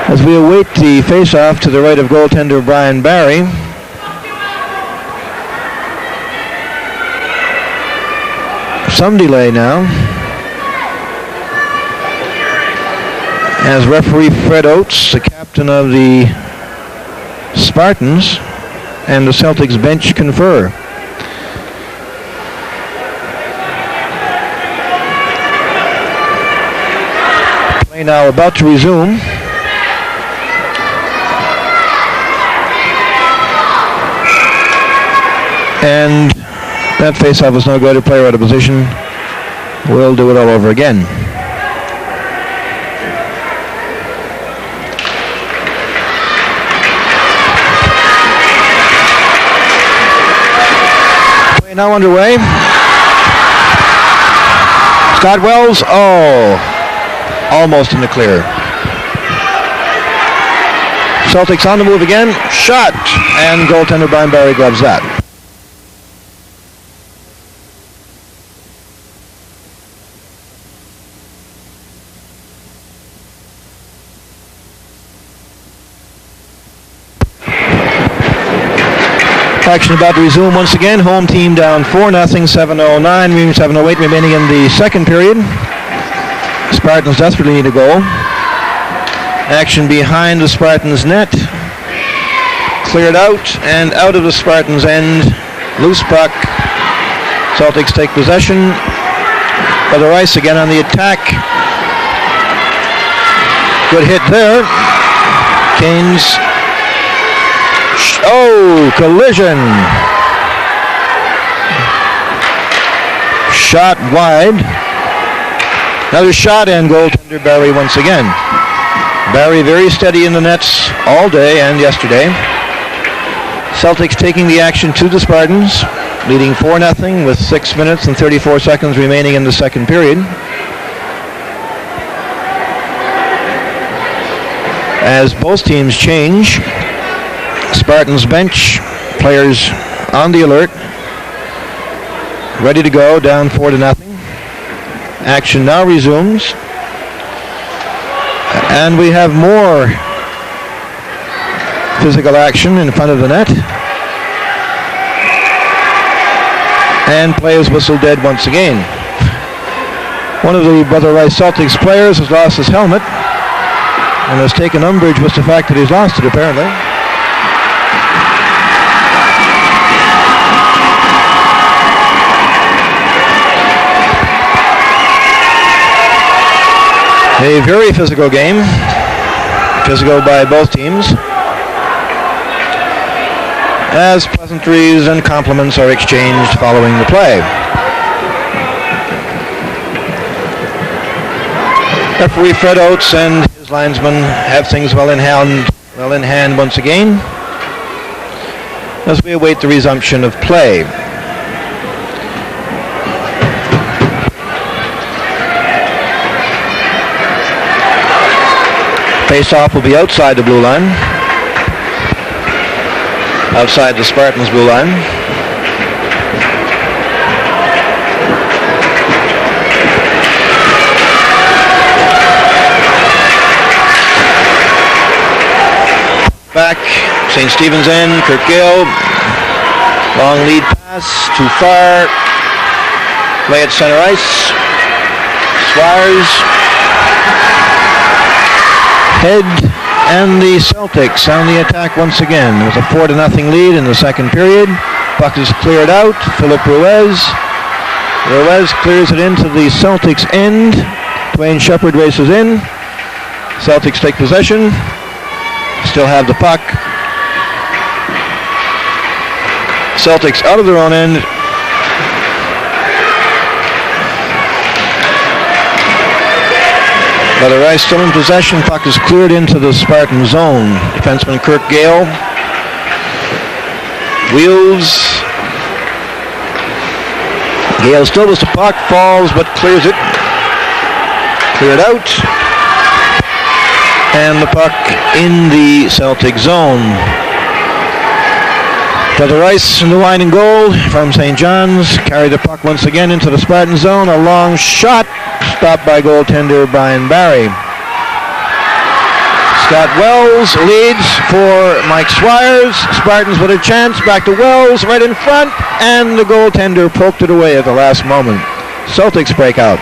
[SPEAKER 3] As we await the face-off to the right of goaltender Brian Barry. Some delay now. As referee Fred Oates, the captain of the Spartans, and the Celtics bench confer. Play now about to resume. And that faceoff was no good. A player out of position. We'll do it all over again. Now underway. Scott Wells, almost in the clear. Celtics on the move again. Shot, and goaltender Brian Barry gloves that. Action about to resume once again. Home team down 4-0, 7:08 remaining in the second period. Spartans desperately need a goal. Action behind the Spartans net. Cleared out and out of the Spartans end. Loose puck. Celtics take possession. Brother Rice again on the attack. Good hit there. Canes. Oh, collision. Shot wide. Another shot and goaltender Barry once again. Barry very steady in the nets all day and yesterday. Celtics taking the action to the Spartans, leading 4-0 with 6 minutes and 34 seconds remaining in the second period. As both teams change, Spartans bench, players on the alert, ready to go, down 4-0. Action now resumes. And we have more physical action in front of the net. And play is whistled dead once again. One of the Brother Rice Celtics players has lost his helmet and has taken umbrage with the fact that he's lost it, apparently. A very physical game. Physical by both teams. As pleasantries and compliments are exchanged following the play. Referee Fred Oates and his linesmen have things well in hand once again as we await the resumption of play. Face-off will be outside the blue line. Outside the Spartans' blue line. Back, St. Stephen's end, Kirk Gale. Long lead pass, too far. Play at center ice. Swires. Head and the Celtics on the attack once again. There's a 4-0 lead in the second period. Puck is cleared out. Philip Ruiz. Ruiz clears it into the Celtics end. Dwayne Shepard races in. Celtics take possession. Still have the puck. Celtics out of their own end. Brother Rice still in possession. Puck is cleared into the Spartan zone. Defenseman Kirk Gale wheels. Gale still with the puck, falls but clears it. Cleared out. And the puck in the Celtic zone. Brother Rice in the wine and gold from St. John's. Carry the puck once again into the Spartan zone. A long shot. Stopped by goaltender Brian Barry. Scott Wells leads for Mike Swires. Spartans with a chance. Back to Wells right in front. And the goaltender poked it away at the last moment. Celtics break out.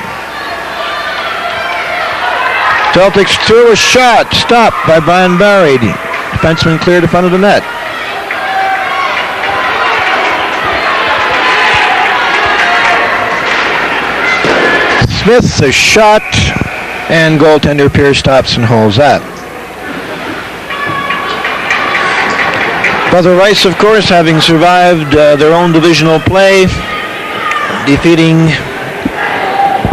[SPEAKER 3] Celtics threw a shot. Stopped by Brian Barry. Defenseman cleared in front of the net. Smith's a shot, and goaltender Pierce stops and holds that. Brother Rice, of course, having survived their own divisional play, defeating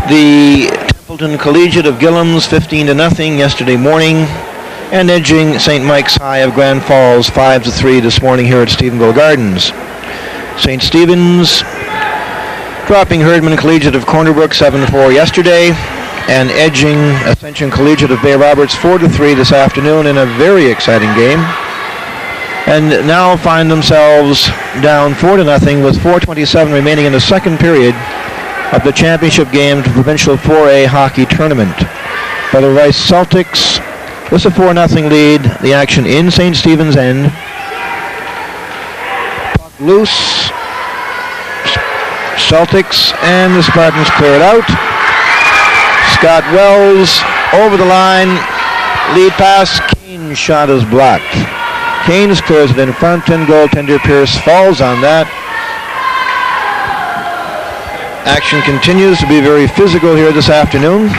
[SPEAKER 3] the Templeton Collegiate of Gillams 15-0 yesterday morning, and edging St. Mike's High of Grand Falls 5-3 this morning here at Stephenville Gardens. St. Stephen's dropping Herdman Collegiate of Corner Brook 7-4 yesterday, and edging Ascension Collegiate of Bay Roberts 4-3 this afternoon in a very exciting game. And now find themselves down 4-0 with 4:27 remaining in the second period of the championship game to Provincial 4A hockey tournament. Brother Rice Celtics with a 4-0 lead. The action in St. Stephen's End. Puck loose. Celtics and the Spartans clear it out. Scott Wells over the line. Lead pass. Kane's shot is blocked. Keynes clears it in front, and goaltender Pierce falls on that. Action continues to be very physical here this afternoon.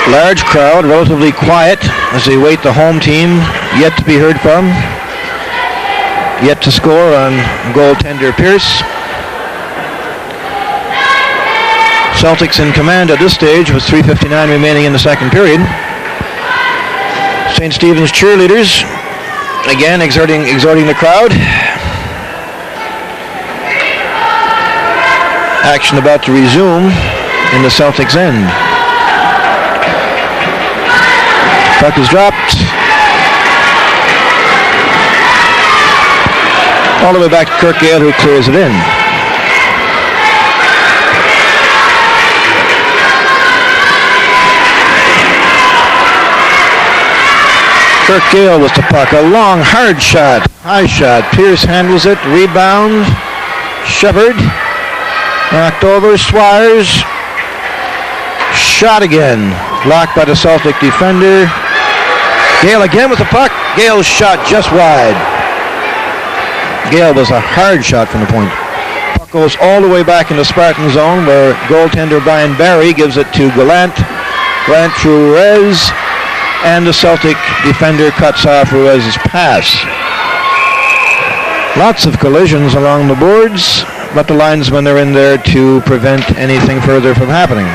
[SPEAKER 3] Large crowd, relatively quiet as they wait the home team, yet to be heard from, yet to score on goaltender Pierce. Celtics in command at this stage with 3:59 remaining in the second period. St. Stephen's cheerleaders again exhorting the crowd. Action about to resume in the Celtics end. Puck is dropped. All the way back to Kirk Gale, who clears it in. Kirk Gale with the puck. A long, hard shot. High shot. Pierce handles it. Rebound. Shepard. Knocked over. Swires. Shot again. Blocked by the Celtic defender. Gale again with the puck. Gale's shot just wide. Gale was a hard shot from the point. Puck goes all the way back in the Spartan zone, where goaltender Brian Barry gives it to Gallant. Gallant through Rez, and the Celtic defender cuts off Ruiz's pass. Lots of collisions along the boards, but the linesmen are in there to prevent anything further from happening.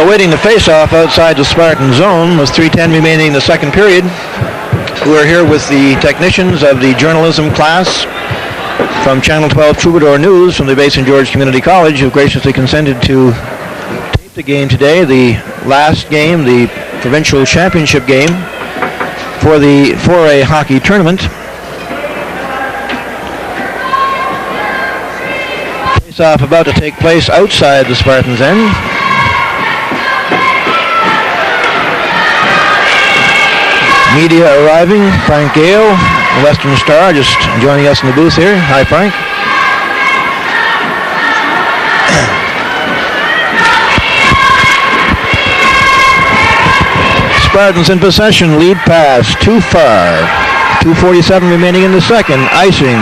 [SPEAKER 3] Awaiting the face-off outside the Spartan zone with 3:10 remaining in the second period. We're here with the technicians of the journalism class from Channel 12 Troubadour News from the Bay St. George Community College, who graciously consented to tape the game today, the last game, the provincial championship game for the 4A hockey tournament. Face-off about to take place outside the Spartans' end. Media arriving. Frank Gale, the Western Star, just joining us in the booth here. Hi, Frank. Spartans in possession. Lead pass. Too far. 2:47 remaining in the second. Icing.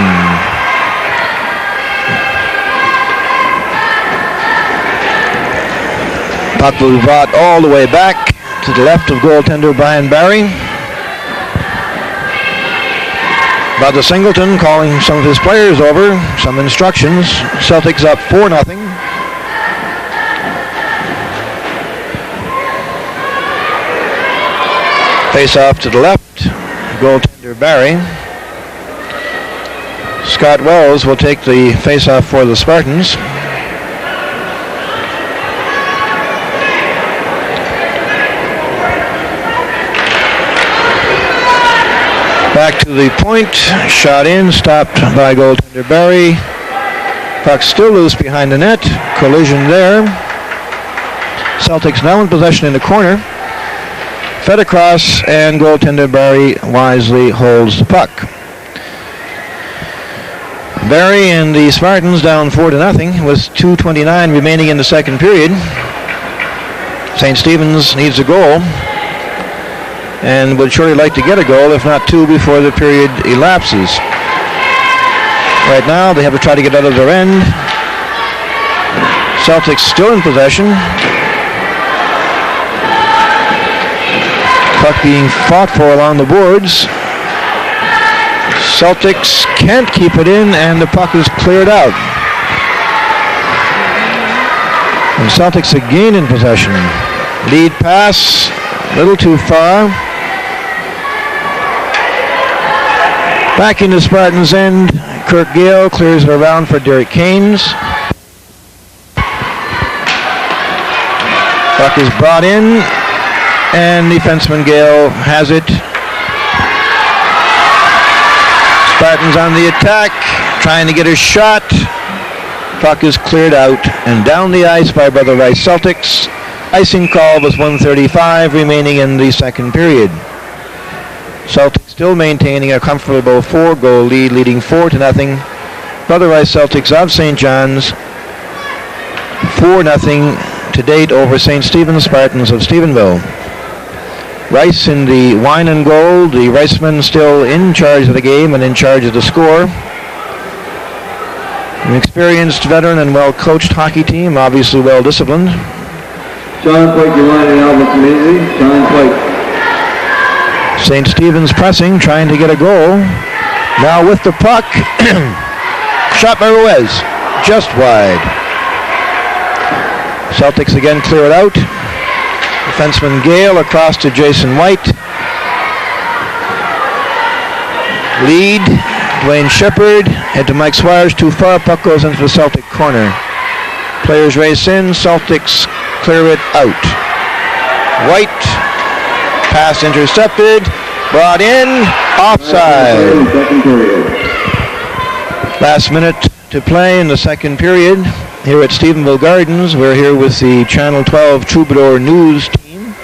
[SPEAKER 3] Puck was brought all the way back to the left of goaltender Brian Barry. Brother Singleton calling some of his players over, some instructions. Celtics up 4-0. Face off to the left, goaltender Barry. Scott Wells will take the face-off for the Spartans. Back to the point, shot in, stopped by goaltender Barry. Puck still loose behind the net, collision there. Celtics now in possession in the corner. Fed across, and goaltender Barry wisely holds the puck. Barry and the Spartans down 4-0 with 2:29 remaining in the second period. St. Stephen's needs a goal and would surely like to get a goal, if not two, before the period elapses. Right now, they have to try to get out of their end. Celtics still in possession. Puck being fought for along the boards. Celtics can't keep it in, and the puck is cleared out. And Celtics again in possession. Lead pass, a little too far. Back into Spartans' end, Kirk Gale clears it around for Derek Keynes. Puck is brought in, and defenseman Gale has it. Spartans on the attack, trying to get a shot. Puck is cleared out and down the ice by Brother Rice Celtics. Icing call was 1:35 remaining in the second period. Celtics still maintaining a comfortable 4-goal lead, leading 4-0. Brother Rice Celtics of St. John's 4-0 to date over St. Stephen's Spartans of Stephenville. Rice in the wine and gold, the Ricemen still in charge of the game and in charge of the score. An experienced veteran and well-coached hockey team, obviously well-disciplined.
[SPEAKER 2] John Pike, your line in Alva Community. John Pike.
[SPEAKER 3] St. Stephen's pressing, trying to get a goal. Now with the puck. Shot by Ruiz. Just wide. Celtics again clear it out. Defenseman Gale across to Jason White. Lead. Dwayne Shepard. Head to Mike Swires. Too far. Puck goes into the Celtic corner. Players race in. Celtics clear it out. White. Pass intercepted. Brought in. Offside. Last minute to play in the second period. Here at Stephenville Gardens. We're here with the Channel 12 Troubadour News team.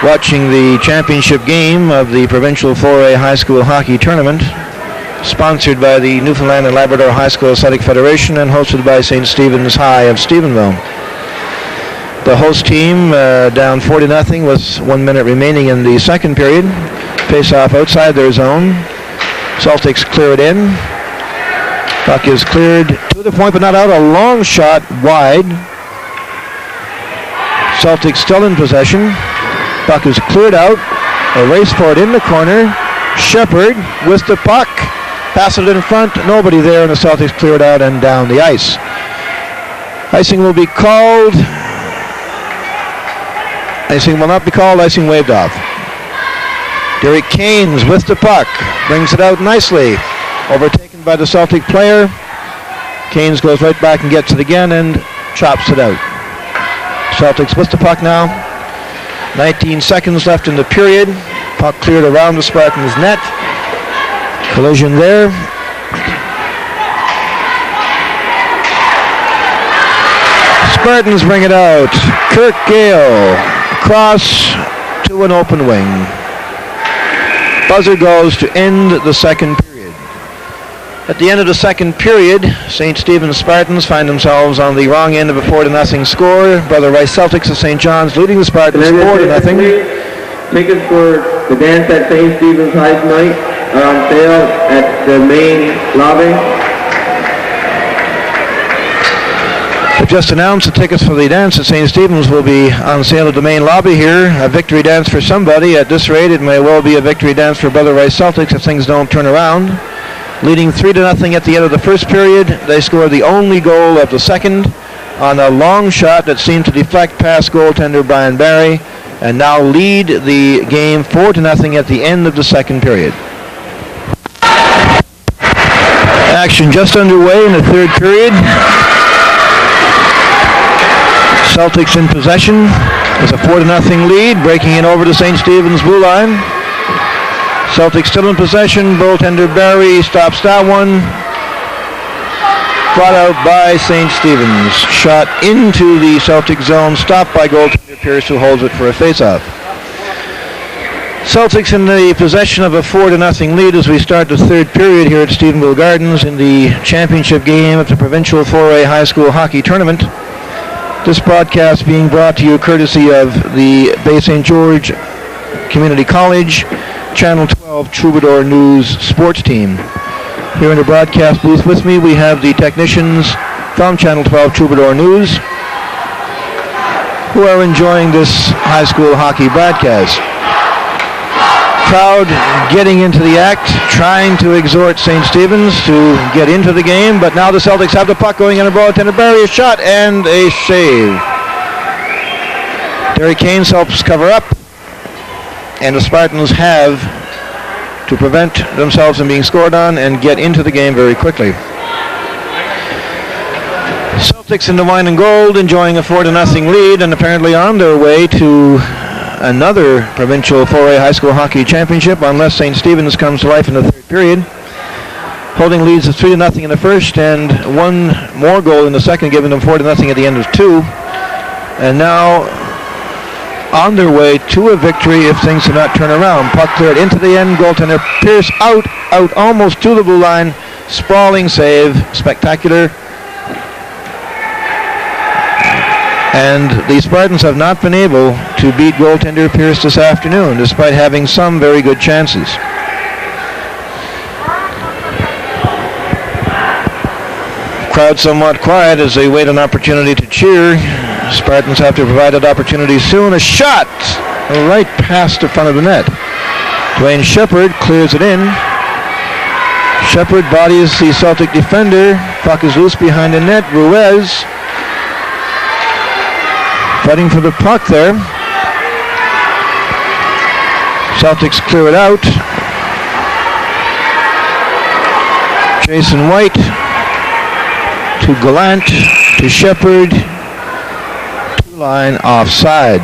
[SPEAKER 3] Watching the championship game of the Provincial 4A High School Hockey Tournament. Sponsored by the Newfoundland and Labrador High School Athletic Federation and hosted by St. Stephen's High of Stephenville. The host team down 4-0 with 1 minute remaining in the second period. Face-off outside their zone. Celtics clear it in. Puck is cleared to the point but not out. A long shot wide. Celtics still in possession. Puck is cleared out. A race for it in the corner. Shepard with the puck. Pass it in front. Nobody there, and the Celtics clear it out and down the ice. Icing will be called. Icing will not be called. Icing waved off. Derek Keynes with the puck. Brings it out nicely. Overtaken by the Celtic player. Keynes goes right back and gets it again and chops it out. Celtics with the puck now. 19 seconds left in the period. Puck cleared around the Spartans' net. Collision there. Spartans bring it out. Kirk Gale across to an open wing. Buzzer goes to end the second period. At the end of the second period, St. Stephen's Spartans find themselves on the wrong end of a 4-0 score. Brother Rice Celtics of St. John's leading the Spartans 4-0.
[SPEAKER 2] Tickets for the dance at St. Stephen's High tonight are on sale at the main lobby.
[SPEAKER 3] I've just announced the tickets for the dance at St. Stephen's will be on sale at the main lobby here. A victory dance for somebody. At this rate, it may well be a victory dance for Brother Rice Celtics if things don't turn around. Leading 3-0 at the end of the first period. They scored the only goal of the second on a long shot that seemed to deflect past goaltender Brian Barry, and now lead the game 4-0 at the end of the second period. Action just underway in the third period. Celtics in possession. It's a 4-0 lead, breaking in over the St. Stephen's blue line. Celtics still in possession. Goaltender Barry stops that one. Brought out by St. Stephen's. Shot into the Celtic zone. Stopped by goaltender Pierce, who holds it for a face-off. Celtics in the possession of a 4-0 lead as we start the third period here at Stephenville Gardens in the championship game of the Provincial 4A High School Hockey Tournament. This broadcast being brought to you courtesy of the Bay St. George Community College Channel 12 Troubadour News sports team. Here in the broadcast booth with me, we have the technicians from Channel 12 Troubadour News who are enjoying this high school hockey broadcast. Crowd getting into the act, trying to exhort St. Stephen's to get into the game, but now the Celtics have the puck going in a goaltender Barry, a shot and a save. Derek Keynes helps cover up, and the Spartans have to prevent themselves from being scored on and get into the game very quickly. Celtics in the wine and gold enjoying a 4-0 lead and apparently on their way to another Provincial 4A High School Hockey Championship unless St. Stephen's comes to life in the third period. holding leads of 3-0 in the first, and one more goal in the second, giving them 4-0 at the end of two. And now on their way to a victory if things do not turn around. Puck cleared into the end. Goaltender Pierce out almost to the blue line. Sprawling save. Spectacular. And the Spartans have not been able to beat goaltender Pierce this afternoon, despite having some very good chances. Crowd somewhat quiet as they wait an opportunity to cheer. Spartans have to provide that opportunity soon. A shot right past the front of the net. Dwayne Shepard clears it in. Shepard bodies the Celtic defender. Puck is loose behind the net. Ruiz fighting for the puck there. Celtics clear it out. Jason White to Gallant to Shepard. Line offside.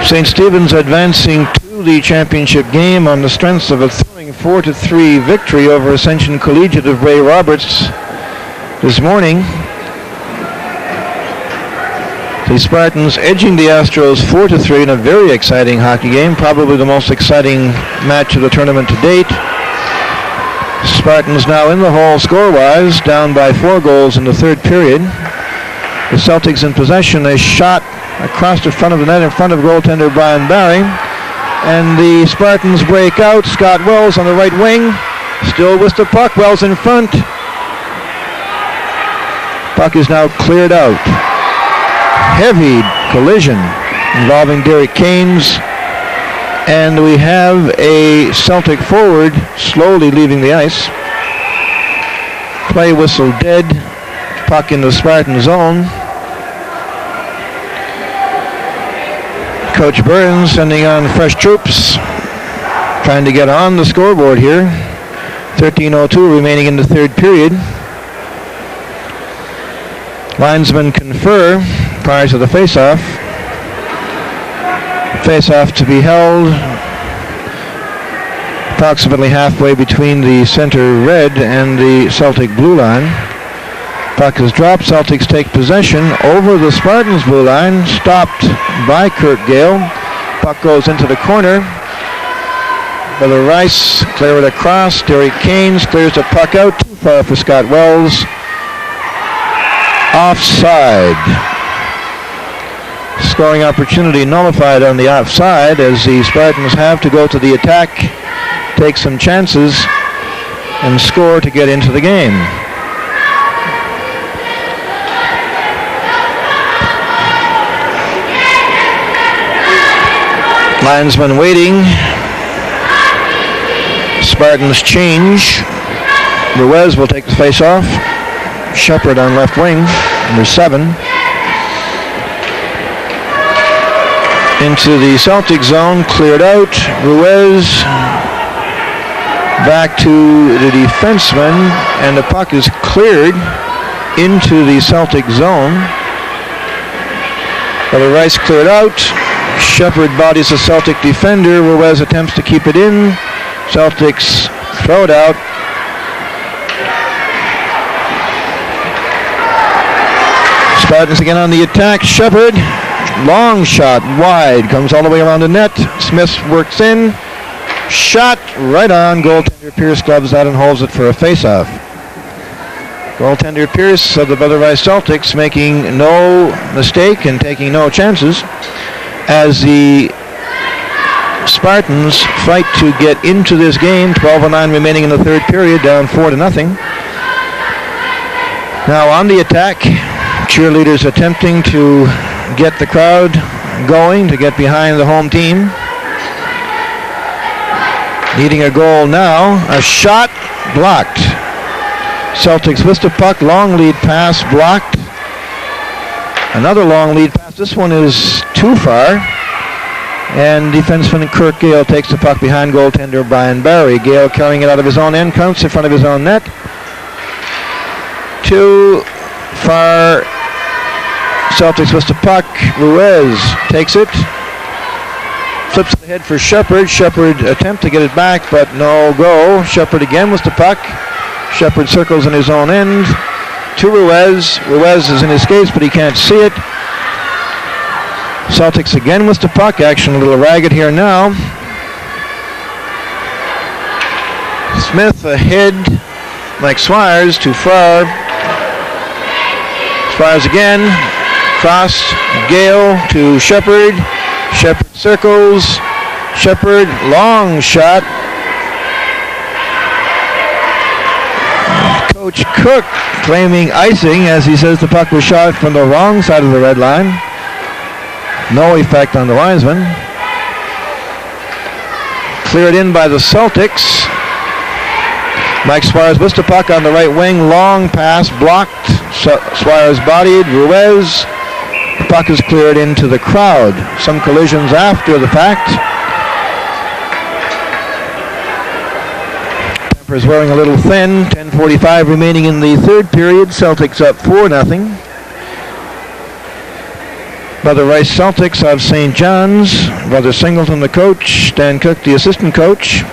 [SPEAKER 3] St. Stephen's advancing to the championship game on the strength of a thrilling 4-3 victory over Ascension Collegiate of Ray Roberts this morning. The Spartans edging the Astros 4-3 in a very exciting hockey game, probably the most exciting match of the tournament to date. Spartans now in the hole score-wise, down by 4 goals in the third period. The Celtics in possession. A shot across the front of the net in front of goaltender Brian Barry. And the Spartans break out. Scott Wells on the right wing. Still with the puck. Wells in front. Puck is now cleared out. Heavy collision involving Derek Kanes. And we have a Celtic forward slowly leaving the ice. Play whistle dead. Puck in the Spartan zone. Coach Burns sending on fresh troops. Trying to get on the scoreboard here. 13:02 remaining in the third period. Linesmen confer prior to the face-off. Face-off to be held approximately halfway between the center red and the Celtic blue line. Puck is dropped. Celtics take possession over the Spartans blue line, stopped by Kurt Gale. Puck goes into the corner. Brother Rice clear it across. Derek Kanes clears the puck out too far for Scott Wells. Offside. Scoring opportunity nullified on the offside as the Spartans have to go to the attack, take some chances, and score to get into the game. Linesman waiting. Spartans change. Ruiz will take the face-off. Shepard on left wing, number 7. Into the Celtic zone, cleared out. Ruiz back to the defenseman, and the puck is cleared into the Celtic zone. Brother Rice cleared out. Shepard bodies the Celtic defender. Ruiz attempts to keep it in. Celtics throw it out. Spartans again on the attack. Shepard. Long shot wide, comes all the way around the net. Smith works in. Shot right on. Goaltender Pierce gloves that and holds it for a face-off. Goaltender Pierce of the Brother Rice Celtics making no mistake and taking no chances as the Spartans fight to get into this game. 12:09 remaining in the third period, down 4-0. Now on the attack, cheerleaders attempting to get the crowd going, to get behind the home team. Needing a goal now. A shot blocked. Celtics with the puck. Long lead pass blocked. Another long lead pass. This one is too far. And defenseman Kirk Gale takes the puck behind goaltender Brian Barry. Gale carrying it out of his own end. Counts in front of his own net. Too far. Celtics with the puck. Ruiz takes it. Flips the head for Shepard. Shepard attempt to get it back, but no go. Shepard again with the puck. Shepard circles in his own end. To Ruiz. Ruiz is in his skates, but he can't see it. Celtics again with the puck. Action a little ragged here now. Smith ahead. Mike Swires to Farr. Swires again. Cross. Gale to Shepard. Shepard circles. Shepard, long shot. Coach Cook claiming icing as he says the puck was shot from the wrong side of the red line. No effect on the linesman. Cleared in by the Celtics. Mike Swires with the puck on the right wing. Long pass blocked. Swires bodied. Ruiz. The puck is cleared into the crowd. Some collisions after the fact. Temper's wearing a little thin. 10:45 remaining in the third period. Celtics up 4-0. Brother Rice Celtics of St. John's. Brother Singleton the coach. Stan Cook the assistant coach.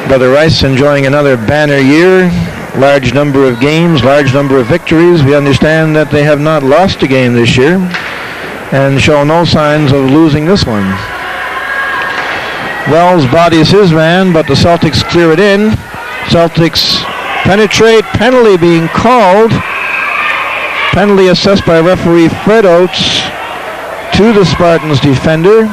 [SPEAKER 3] Brother Rice enjoying another banner year. Large number of games, large number of victories. We understand that they have not lost a game this year and show no signs of losing this one. Wells bodies his man, but the Celtics clear it in. Celtics penetrate. Penalty being called. Penalty assessed by referee Fred Oates to the Spartans defender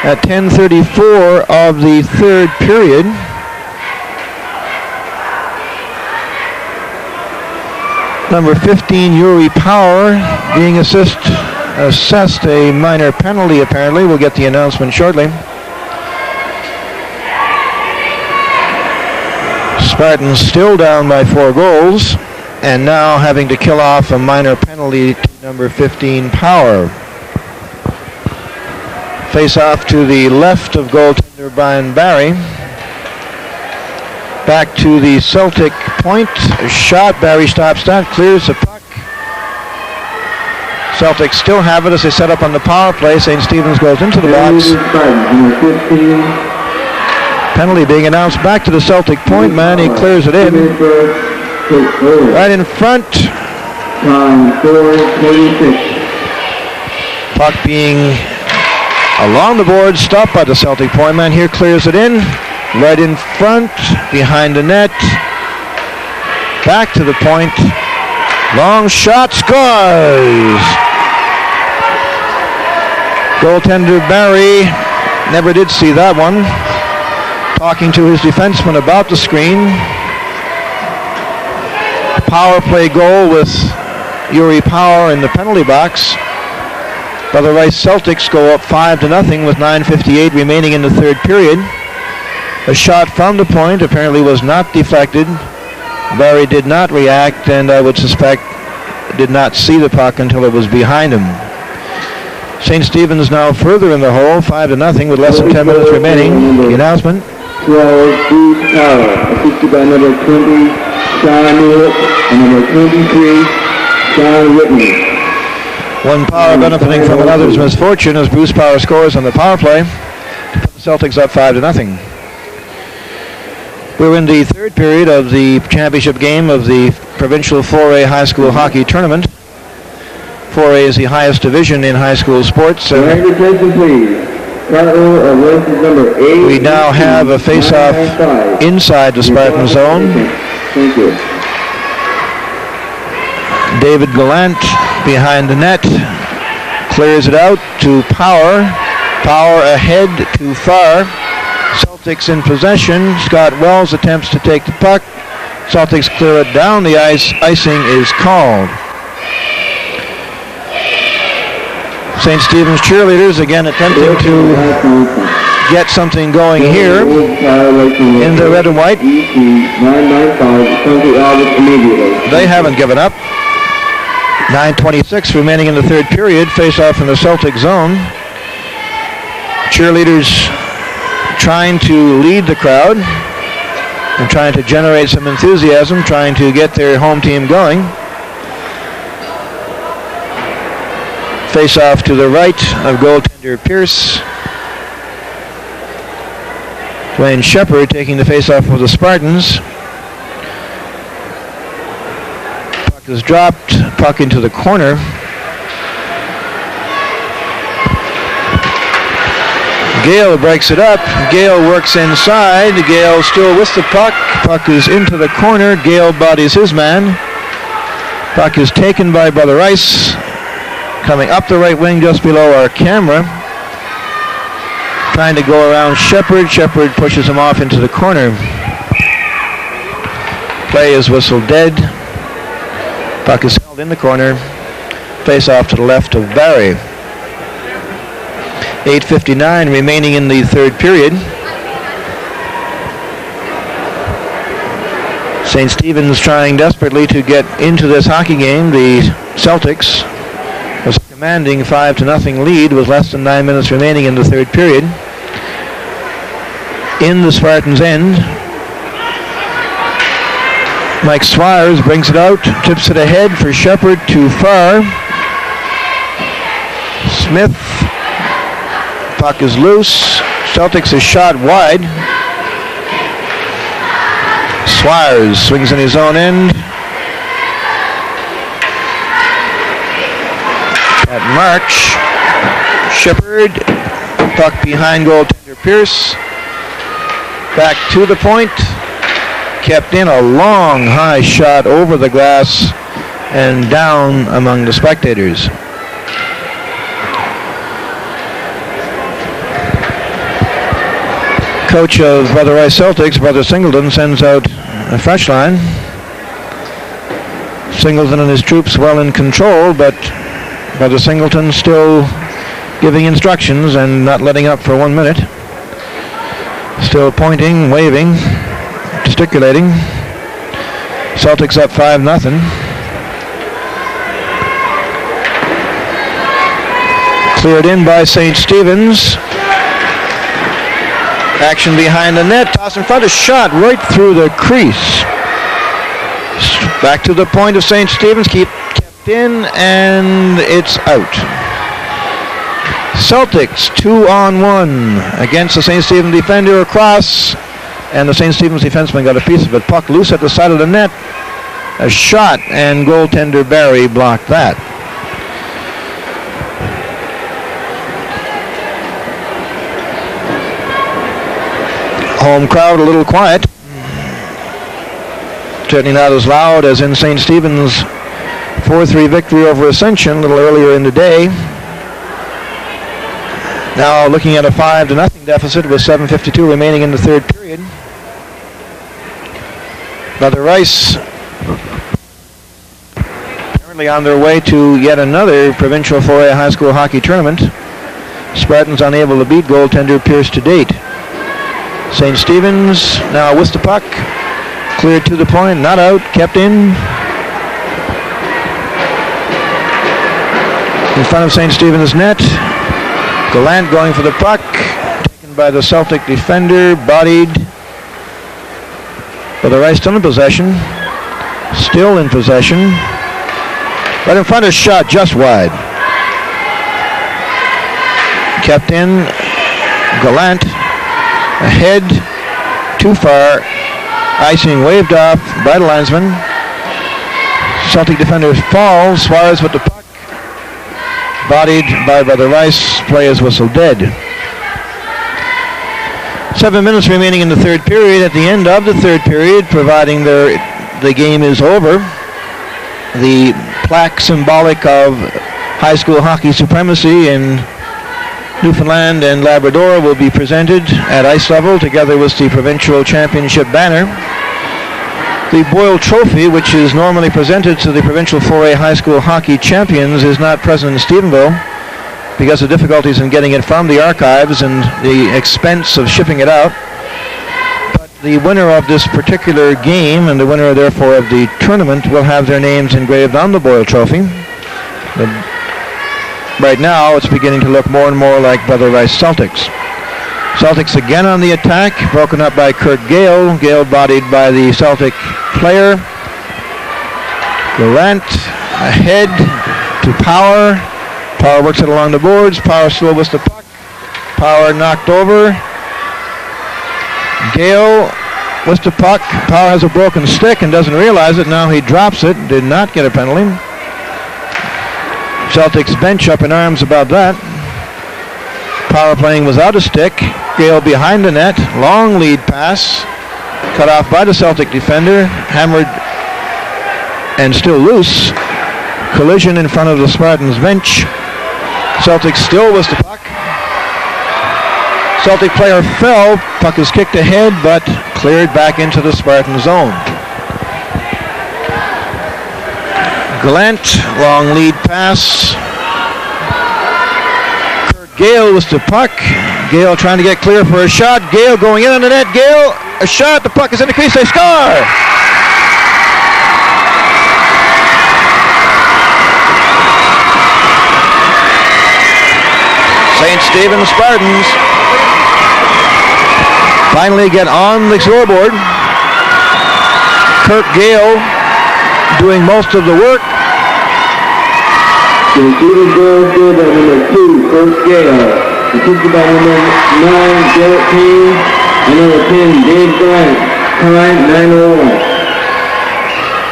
[SPEAKER 3] at 10:34 of the third period. Number 15, Yuri Power, being assessed a minor penalty apparently. We'll get the announcement shortly. Spartans still down by 4 goals, and now having to kill off a minor penalty to number 15, Power. Face off to the left of goaltender Brian Barry. Back to the Celtic point. A shot. Barry stops that. Clears the puck. Celtics still have it as they set up on the power play. St. Stephen's goes into the box. Penalty being announced back to the Celtic point man. He clears it in. Right in front. Puck being along the board. Stopped by the Celtic point man. Here clears it in. Right in front, behind the net, back to the point, long shot, scores! Goaltender Barry never did see that one. Talking to his defenseman about the screen. Power play goal with Yuri Power in the penalty box. Brother Rice Celtics go up 5-0 with 9:58 remaining in the third period. A shot from the point apparently was not deflected. Barry did not react, and I would suspect did not see the puck until it was behind him. St. Stephen's now further in the hole, 5-0 with less than 10 minutes remaining. The announcement.
[SPEAKER 2] 12, Bruce Power, assisted by number 20, Sean Newitt, and number 23, Sean Whitney.
[SPEAKER 3] One Power benefiting from another's misfortune as Bruce Power scores on the power play to put the Celtics up 5-0. We're in the third period of the championship game of the Provincial 4A High School Hockey Tournament. 4A is the highest division in high school sports. We now have a face-off inside the Spartan zone.
[SPEAKER 2] Thank you.
[SPEAKER 3] David Gallant behind the net clears it out to Power. Power ahead to Farr. Celtics in possession. Scott Wells attempts to take the puck. Celtics clear it down the ice. Icing is called. St. Stephen's cheerleaders again attempting to get something going here in the red and white. They haven't given up. 9:26 remaining in the third period. Face off in the Celtic zone. Cheerleaders trying to lead the crowd and trying to generate some enthusiasm, trying to get their home team going. Face off to the right of goaltender Pierce. Dwayne Shepard taking the face-off for the Spartans. Puck is dropped. Puck into the corner. Gale breaks it up. Gale works inside. Gale still with the puck. Puck is into the corner. Gale bodies his man. Puck is taken by Brother Rice. Coming up the right wing just below our camera. Trying to go around Shepard. Shepard pushes him off into the corner. Play is whistled dead. Puck is held in the corner. Face off to the left of Barry. 8:59 remaining in the third period. St. Stephen's trying desperately to get into this hockey game. The Celtics was commanding 5-0 lead with less than 9 minutes remaining in the third period. In the Spartans' end, Mike Swires brings it out, tips it ahead for Shepard, too far. Smith, puck is loose. Celtics is shot wide. Swires swings in his own end. At March, Shepard, puck behind goaltender Pierce. Back to the point. Kept in a long high shot over the glass and down among the spectators. Coach of Brother Rice Celtics, Brother Singleton, sends out a fresh line. Singleton and his troops well in control, but Brother Singleton still giving instructions and not letting up for 1 minute. Still pointing, waving, gesticulating. Celtics up 5-0. Cleared in by St. Stephen's. Action behind the net. Toss in front. A shot right through the crease. Back to the point of St. Stephen's. Kept in, and it's out. Celtics 2-on-1 against the St. Stephen's defender across, and the St. Stephen's defenseman got a piece of it. Puck loose at the side of the net. A shot, and goaltender Barry blocked that. Home crowd a little quiet. Certainly not as loud as in St. Stephen's 4-3 victory over Ascension a little earlier in the day. Now looking at a 5-0 deficit with 7:52 remaining in the third period. Brother Rice apparently on their way to yet another provincial 4A high school hockey tournament. Spartans unable to beat goaltender Pierce to date. St. Stephen's now with the puck. Cleared to the point, not out, kept in. In front of St. Stephen's net. Gallant going for the puck. Taken by the Celtic defender, bodied. But the Rice still in possession. Still in possession. Right in front, a shot just wide. Kept in. Gallant. Ahead. Too far. Icing waved off by the linesman. Celtic defender falls. Suarez with the puck. Bodied by Brother Rice. Play is whistled dead. 7 minutes remaining in the third period. At the end of the third period, providing the game is over, the plaque symbolic of high school hockey supremacy in Newfoundland and Labrador will be presented at ice level together with the provincial championship banner. The Boyle Trophy, which is normally presented to the provincial 4A high school hockey champions, is not present in Stephenville because of difficulties in getting it from the archives and the expense of shipping it out. But the winner of this particular game and the winner, therefore, of the tournament will have their names engraved on the Boyle Trophy. Right now, it's beginning to look more and more like Brother Rice Celtics. Celtics again on the attack, broken up by Kurt Gale. Gale bodied by the Celtic player. Laurent ahead to Power. Power works it along the boards. Power still with the puck. Power knocked over. Gale with the puck. Power has a broken stick and doesn't realize it. Now he drops it. Did not get a penalty. Celtics bench up in arms about that. Power playing without a stick. Gale behind the net. Long lead pass. Cut off by the Celtic defender. Hammered and still loose. Collision in front of the Spartans bench. Celtics still with the puck. Celtic player fell. Puck is kicked ahead, but cleared back into the Spartan zone. Glent, long lead pass. Kurt Gale with the puck. Gale trying to get clear for a shot. Gale going in on the net. Gale, a shot. The puck is in the crease. They score! St. Stephenville Spartans finally get on the scoreboard. Kurt Gale doing most of the work.
[SPEAKER 2] The shooting goal scored by number 2, Kurt Gale. Assisted by number 9, Garrett Payne, and number 10, Dave Grant. Time 9:01.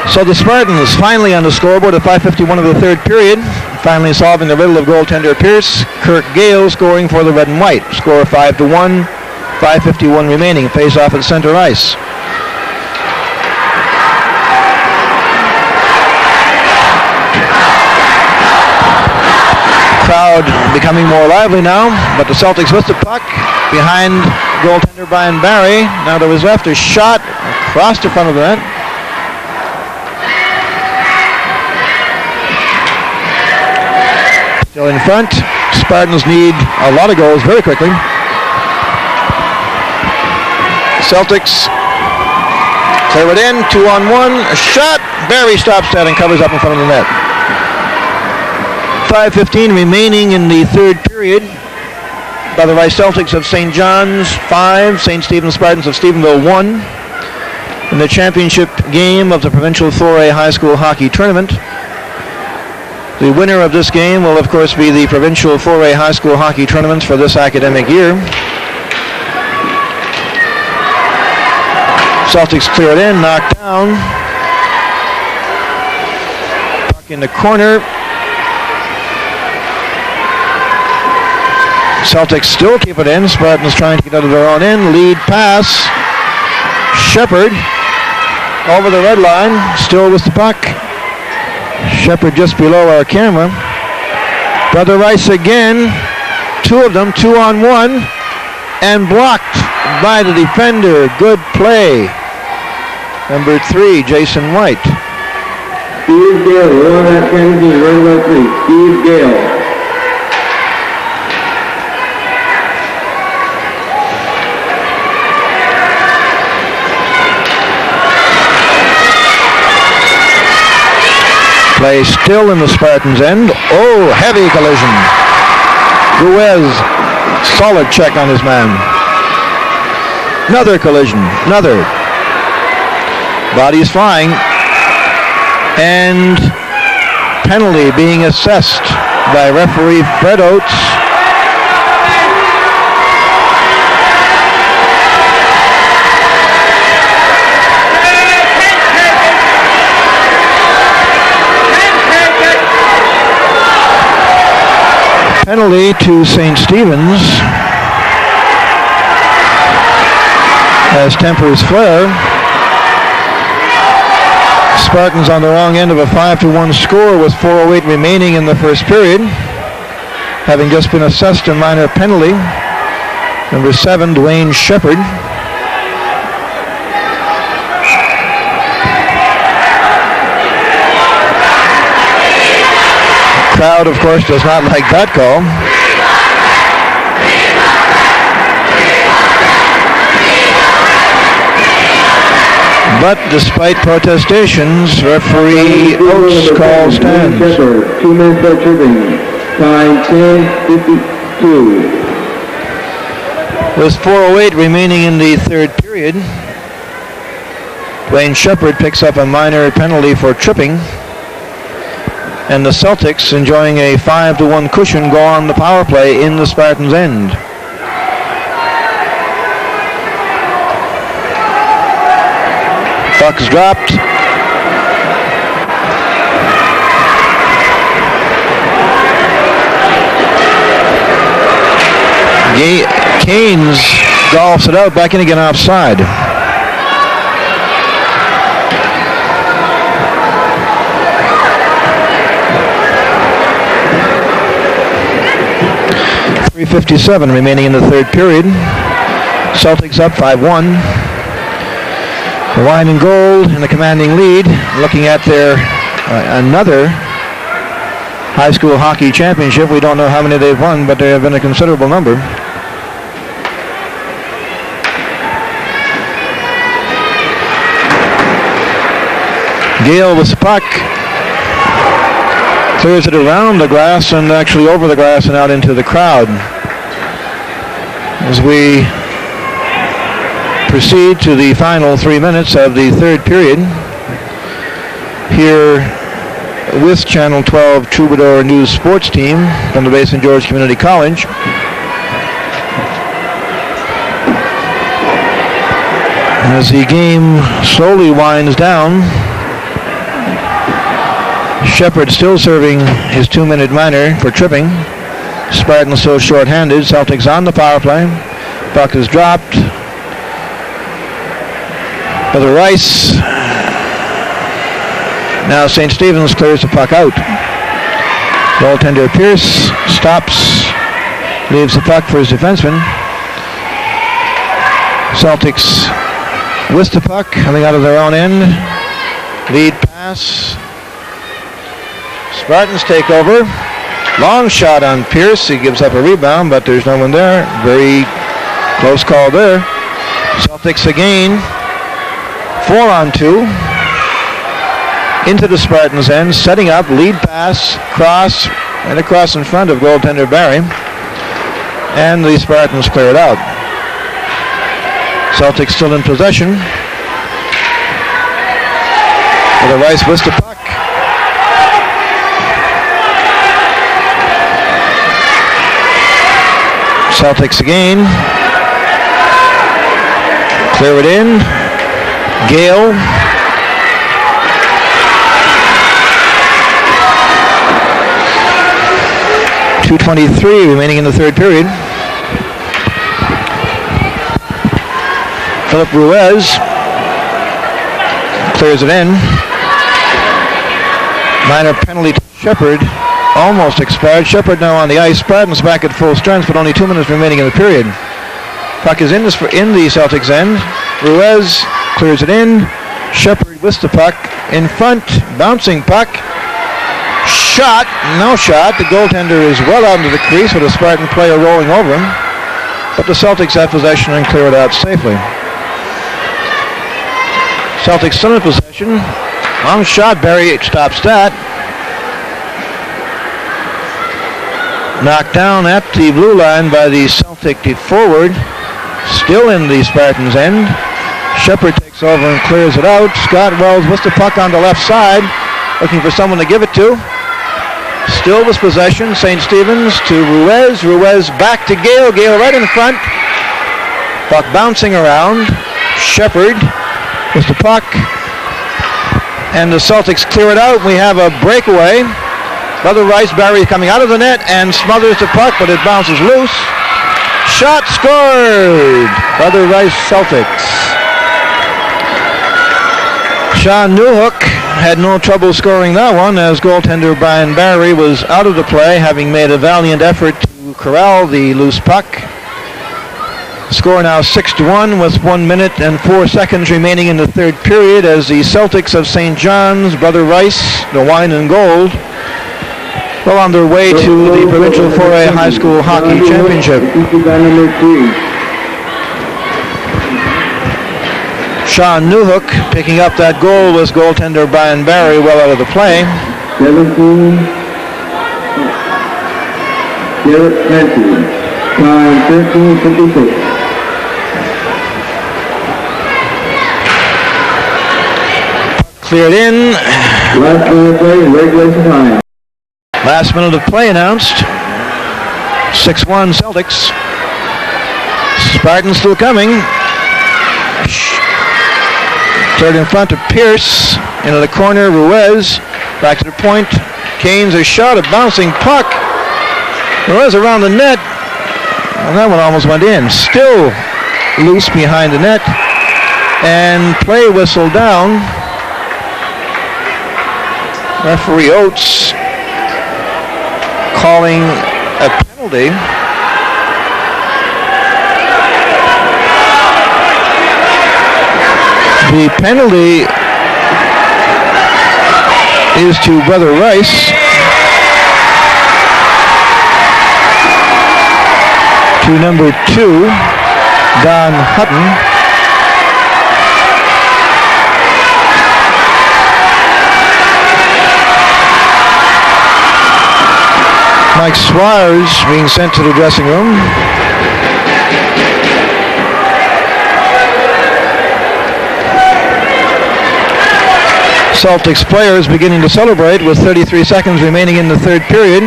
[SPEAKER 3] So the Spartans finally on the scoreboard at 5:51 of the third period. Finally solving the riddle of goaltender Pierce. Kurt Gale scoring for the red and white. Score 5-1. 5:51 remaining. Face off at center ice. Crowd becoming more lively now, but the Celtics with the puck behind goaltender Brian Barry. Now there was left a shot across the front of the net. Still in front. Spartans need a lot of goals very quickly. Celtics clear it in. 2-on-1. A shot. Barry stops that and covers up in front of the net. 5:15 remaining in the third period. By the Rice Celtics of St. John's 5, St. Stephenville Spartans of Stephenville 1. In the championship game of the Provincial 4A High School Hockey Tournament. The winner of this game will, of course, be the Provincial 4A High School Hockey Tournaments for this academic year. Celtics clear it in, knocked down. Puck in the corner. Celtics still keep it in. Spartans trying to get out of their own end. Lead pass. Shepard over the red line, still with the puck. Shepard just below our camera. Brother Rice again. Two of them, 2-on-1. And blocked by the defender. Good play. Number 3, Jason White.
[SPEAKER 2] Steve Gale, on that penalty, right about 3. Steve Gale.
[SPEAKER 3] Play still in the Spartans' end. Oh, heavy collision. Ruiz, solid check on his man. Another collision, another. Bodies flying. And penalty being assessed by referee Fred Oates. Penalty to St. Stephen's as tempers flare. Spartans on the wrong end of a 5-1 score with 4:08 remaining in the first period, having just been assessed a minor penalty. Number 7, Dwayne Shepard. Crowd, of course, does not like that call. But despite protestations, referee Oates calls stands.
[SPEAKER 2] 2 minutes of tripping. Time 10:52.
[SPEAKER 3] With 4:08 remaining in the third period, Dwayne Shepard picks up a minor penalty for tripping. and the Celtics enjoying a 5-1 cushion go on the power play in the Spartans' end. Puck is dropped. Keynes golfs it out, back in again offside. .357 remaining in the third period. Celtics up 5-1. The wine and gold in the commanding lead, looking at their another high school hockey championship. We don't know how many they've won, but there have been a considerable number. Gale with the puck. Clears it around the glass and actually over the glass and out into the crowd. As we proceed to the final 3 minutes of the third period here with Channel 12 Troubadour News Sports Team from the Bay St. George Community College. As the game slowly winds down, Shepard still serving his 2-minute minor for tripping. Spartans still short-handed. Celtics on the power play. Puck is dropped. For the Rice. Now St. Stephen's clears the puck out. Goaltender Pierce stops. Leaves the puck for his defenseman. Celtics with the puck coming out of their own end. Lead pass. Spartans take over. Long shot on Pierce. He gives up a rebound, but there's no one there. Very close call there. Celtics again. 4-on-2. Into the Spartans' end. Setting up. Lead pass. Cross. And across in front of goaltender Barry. And the Spartans clear it out. Celtics still in possession. For the Rice with the puck. Celtics again. Clear it in. Gale. .223 remaining in the third period. Philip Ruiz clears it in. Minor penalty to Shepard. Almost expired. Shepard now on the ice. Spartans back at full strength, but only 2 minutes remaining in the period. Puck is in the Celtics end. Ruiz clears it in. Shepard with the puck in front. Bouncing puck. Shot. No shot. The goaltender is well out into the crease with a Spartan player rolling over him. But the Celtics have possession and clear it out safely. Celtics still in possession. Long shot. Barry stops that. Knocked down at the blue line by the Celtic forward. Still in the Spartans' end. Shepard takes over and clears it out. Scott Wells with the puck on the left side. Looking for someone to give it to. Still with possession. St. Stephen's to Ruiz. Ruiz back to Gale. Gale right in front. Puck bouncing around. Shepard with the puck. And the Celtics clear it out. We have a breakaway. Brother Rice, Barry coming out of the net and smothers the puck, but it bounces loose. Shot scored! Brother Rice Celtics. Sean Newhook had no trouble scoring that one as goaltender Brian Barry was out of the play, having made a valiant effort to corral the loose puck. Score now 6-1 with 1 minute and 4 seconds remaining in the third period as the Celtics of St. John's, Brother Rice, the wine and gold, well on their way to the Provincial 4A High School Hockey Championship. Sean Newhook picking up that goal was goaltender Brian Barry well out of the play.
[SPEAKER 2] 17. Garrett Nancy. Time 13:56.
[SPEAKER 3] Cleared in.
[SPEAKER 2] Last minute play, regulation time.
[SPEAKER 3] Last minute of play announced. 6-1 Celtics. Spartans still coming. Third in front of Pierce. Into the corner, Ruiz. Back to the point. Keynes, a shot, a bouncing puck. Ruiz around the net. And that one almost went in. Still loose behind the net. And play whistle down. Referee Oates calling a penalty. The penalty is to Brother Rice. To number 2, Don Hutton. Mike Swires being sent to the dressing room. Celtics players beginning to celebrate with 33 seconds remaining in the third period.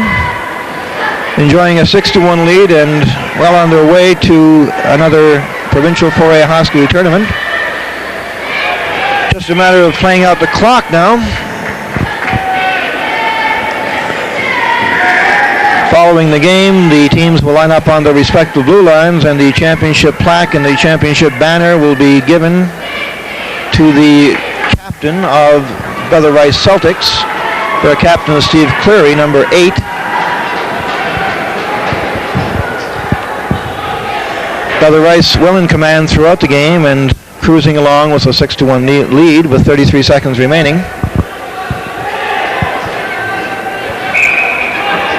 [SPEAKER 3] Enjoying a 6-1 lead and well on their way to another provincial 4A hockey tournament. Just a matter of playing out the clock now. Following the game, the teams will line up on their respective blue lines, and the championship plaque and the championship banner will be given to the captain of Brother Rice Celtics. Their captain is Steve Cleary, number 8. Brother Rice well in command throughout the game and cruising along with a 6-1 lead with 33 seconds remaining.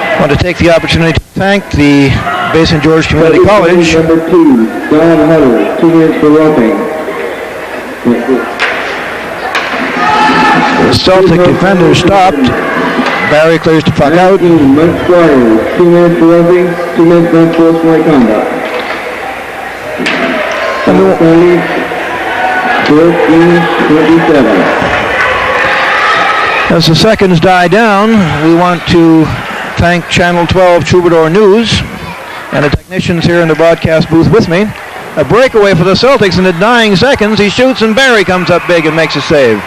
[SPEAKER 3] I want to take the opportunity to thank the Bay St. George Community College.
[SPEAKER 2] Number 2, Don Hutter, 2 minutes for roughing.
[SPEAKER 3] The Celtic defender stopped. Barry clears the puck out.
[SPEAKER 2] Mike Squires, 2 minutes for roughing, 2 minutes for unsportsmanlike conduct. 27.
[SPEAKER 3] As the seconds die down, we want to thank Channel 12 Troubadour News and the technicians here in the broadcast booth with me. A breakaway for the Celtics in the dying seconds. He shoots and Barry comes up big and makes a save.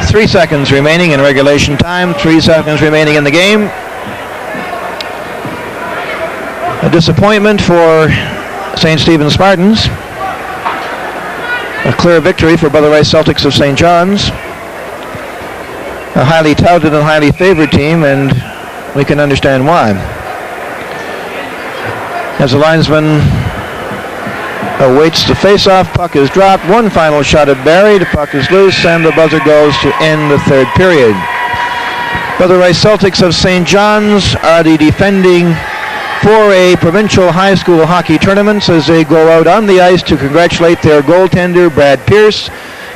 [SPEAKER 3] 3 seconds remaining in regulation time. 3 seconds remaining in the game. A disappointment for St. Stephen Spartans. A clear victory for Brother Rice Celtics of St. John's. A highly touted and highly favored team, and we can understand why. As the linesman awaits the face-off, puck is dropped. One final shot at Barry. The puck is loose, and the buzzer goes to end the third period. Brother Rice Celtics of St. John's are the defending 4A provincial high school hockey tournaments as they go out on the ice to congratulate their goaltender, Brad Pierce.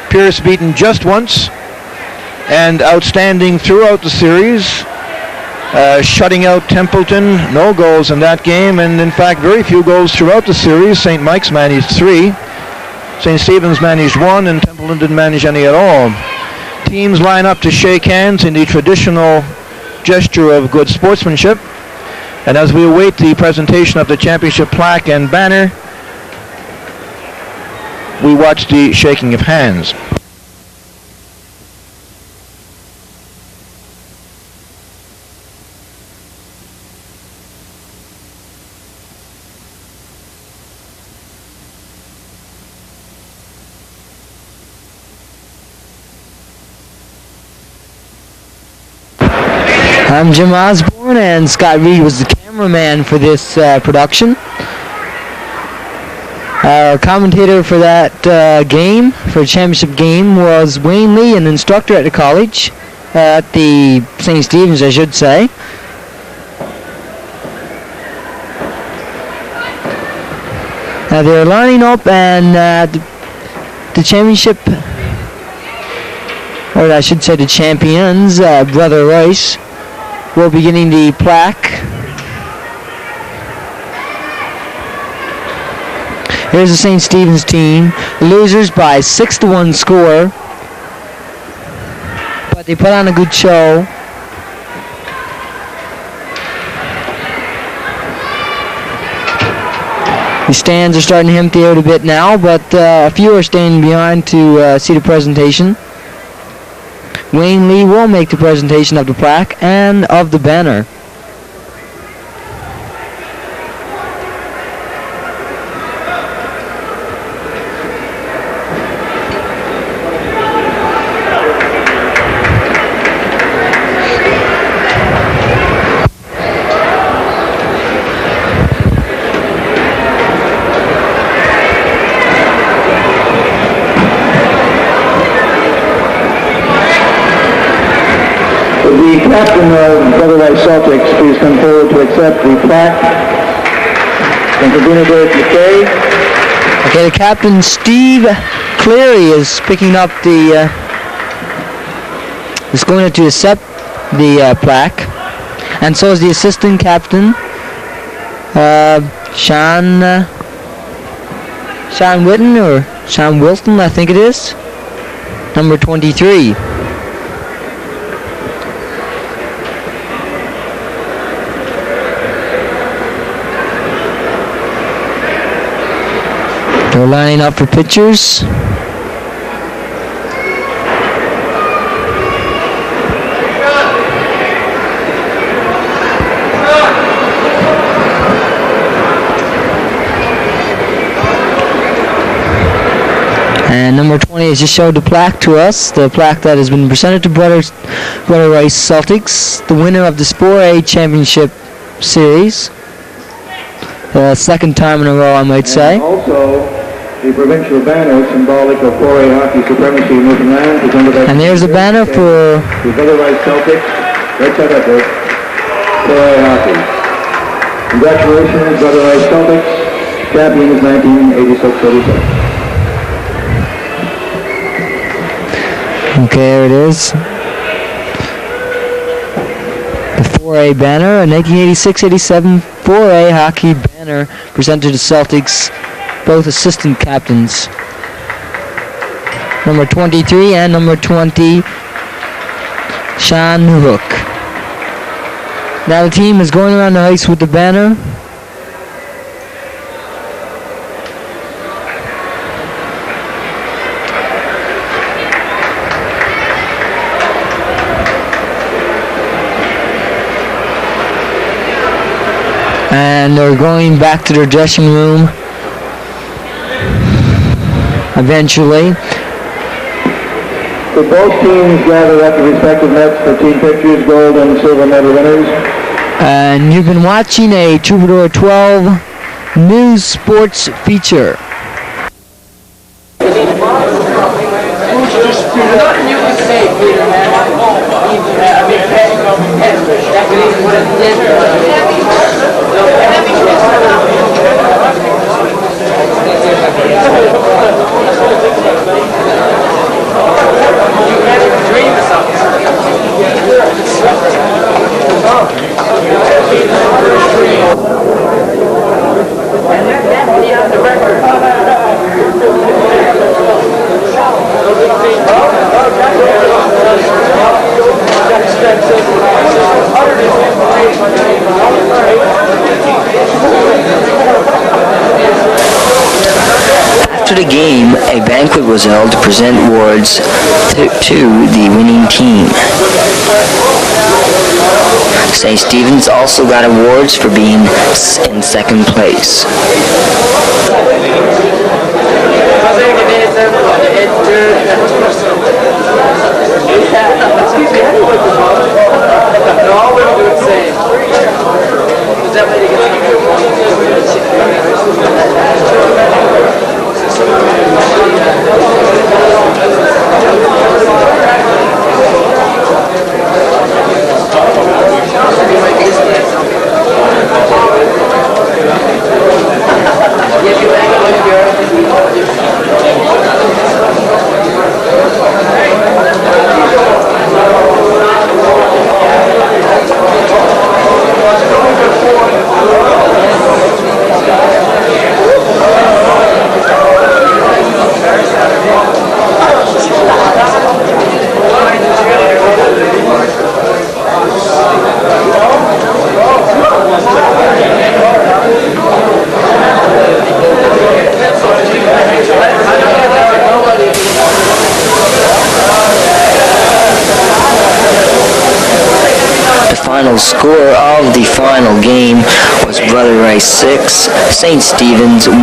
[SPEAKER 3] Pierce beaten just once and outstanding throughout the series, shutting out Templeton. No goals in that game, and in fact very few goals throughout the series. St. Mike's managed 3, St. Stephen's managed 1, and Templeton didn't manage any at all. Teams line up to shake hands in the traditional gesture of good sportsmanship, and as we await the presentation of the championship plaque and banner, we watch the shaking of hands.
[SPEAKER 1] I'm Jim Osborne, and Scott Reed was the cameraman for this production. Our commentator for that game, for the championship game, was Wayne Lee, an instructor at the college, at the St. Stephen's, I should say. They're lining up, and the championship, or I should say the champions, Brother Rice, will be getting the plaque. Here's the St. Stephen's team. Losers by 6-1 score. But they put on a good show. The stands are starting to empty out a bit now, but a few are staying behind to see the presentation. Wayne Lee will make the presentation of the plaque and of the banner.
[SPEAKER 2] The captain of Brother Celtics, please come forward to accept the plaque. And for Derek McKay.
[SPEAKER 1] Okay, the captain, Steve Cleary, is picking up the, is going to accept the plaque. And so is the assistant captain, Sean Witten, or Sean Wilton, I think it is, number 23. They're lining up for pictures. And number 20 has just showed the plaque to us, the plaque that has been presented to Brother Rice Celtics, the winner of the 4A Championship Series. Second time in a row, I might say.
[SPEAKER 2] And also, the provincial banner, symbolic of 4A hockey supremacy in Newfoundland, presented by...
[SPEAKER 1] And there's the banner for...
[SPEAKER 2] the Brother Rice Celtics, Red Side effort, 4A hockey. Congratulations, Brother Rice Celtics, champions 1986-87.
[SPEAKER 1] Okay, there it is. The 4A banner, a 1986-87 4A hockey banner presented to Celtics, both assistant captains. Number 23 and number 20, Sean Hook. Now the team is going around the ice with the banner. And they're going back to their dressing room eventually.
[SPEAKER 2] So both teams gather at the respective nets for team pictures, gold and silver medal winners.
[SPEAKER 1] And you've been watching a Troubadour 12 news sports feature.
[SPEAKER 4] After the game, a banquet was held to present awards to the winning team. St. Stephen's also got awards for being in second place. final score of the final game was Brother Rice 6, St. Stephen's 1.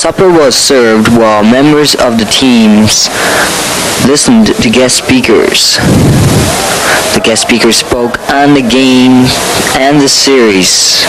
[SPEAKER 4] Supper was served while members of the teams listened to guest speakers. The guest speakers spoke on the game and the series.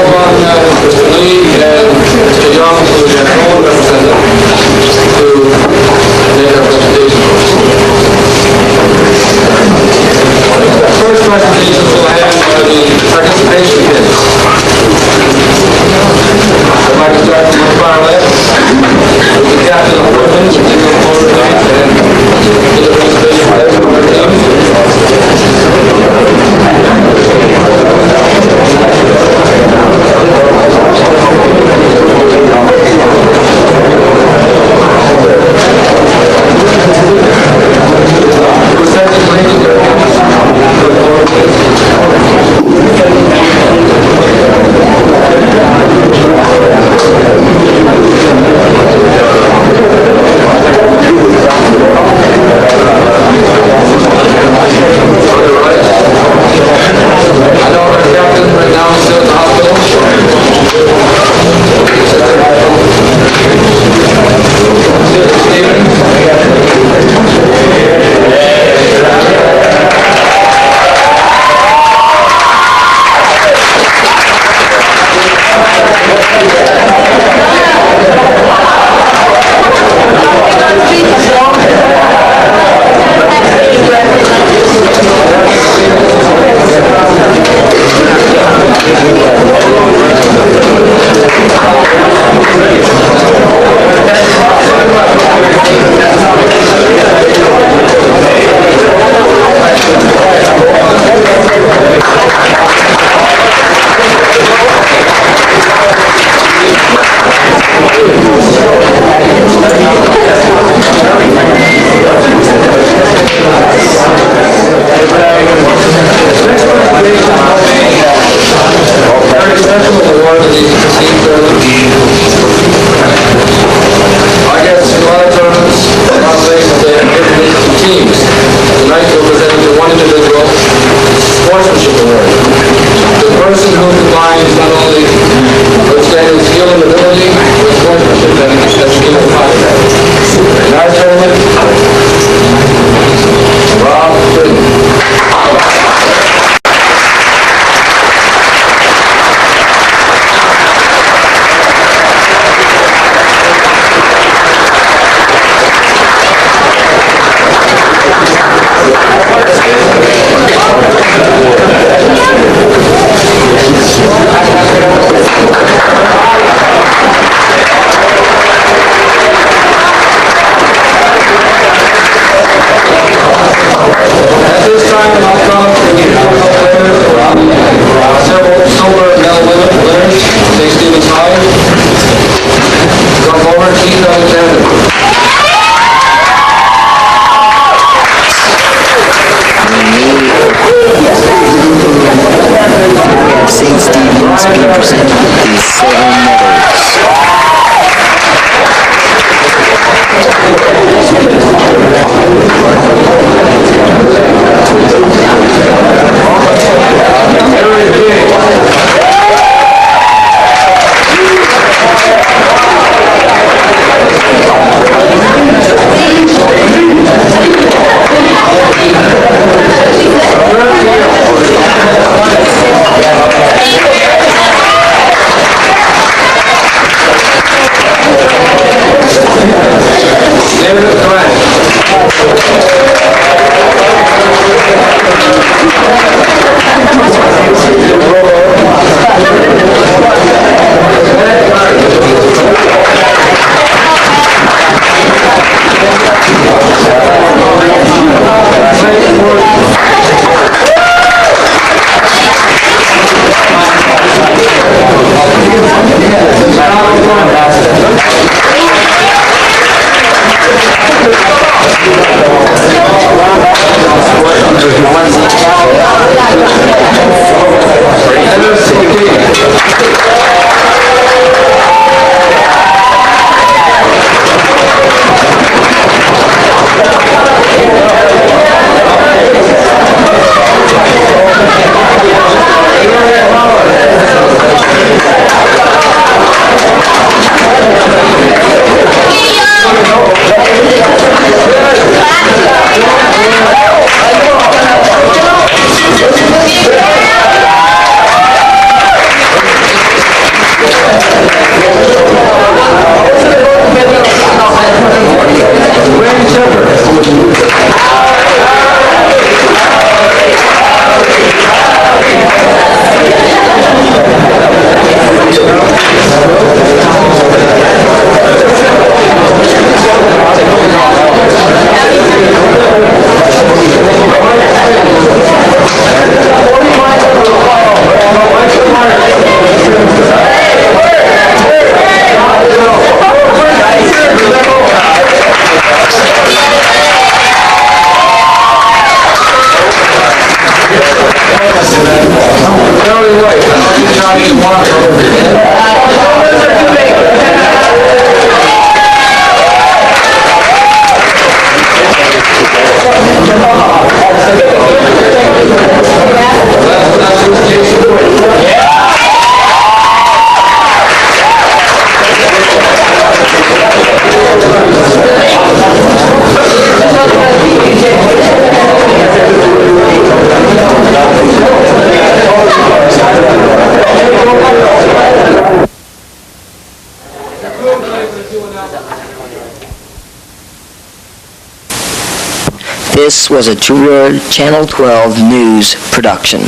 [SPEAKER 5] call on Mr. Lee and Mr. Young, who is our own representative, to make our presentation for us. The first presentation we'll have are the participation pins. I'd like to start from the far left with the captain of the women's particular forward line and the participation pins for our team.
[SPEAKER 4] This was a True World Channel 12 News production.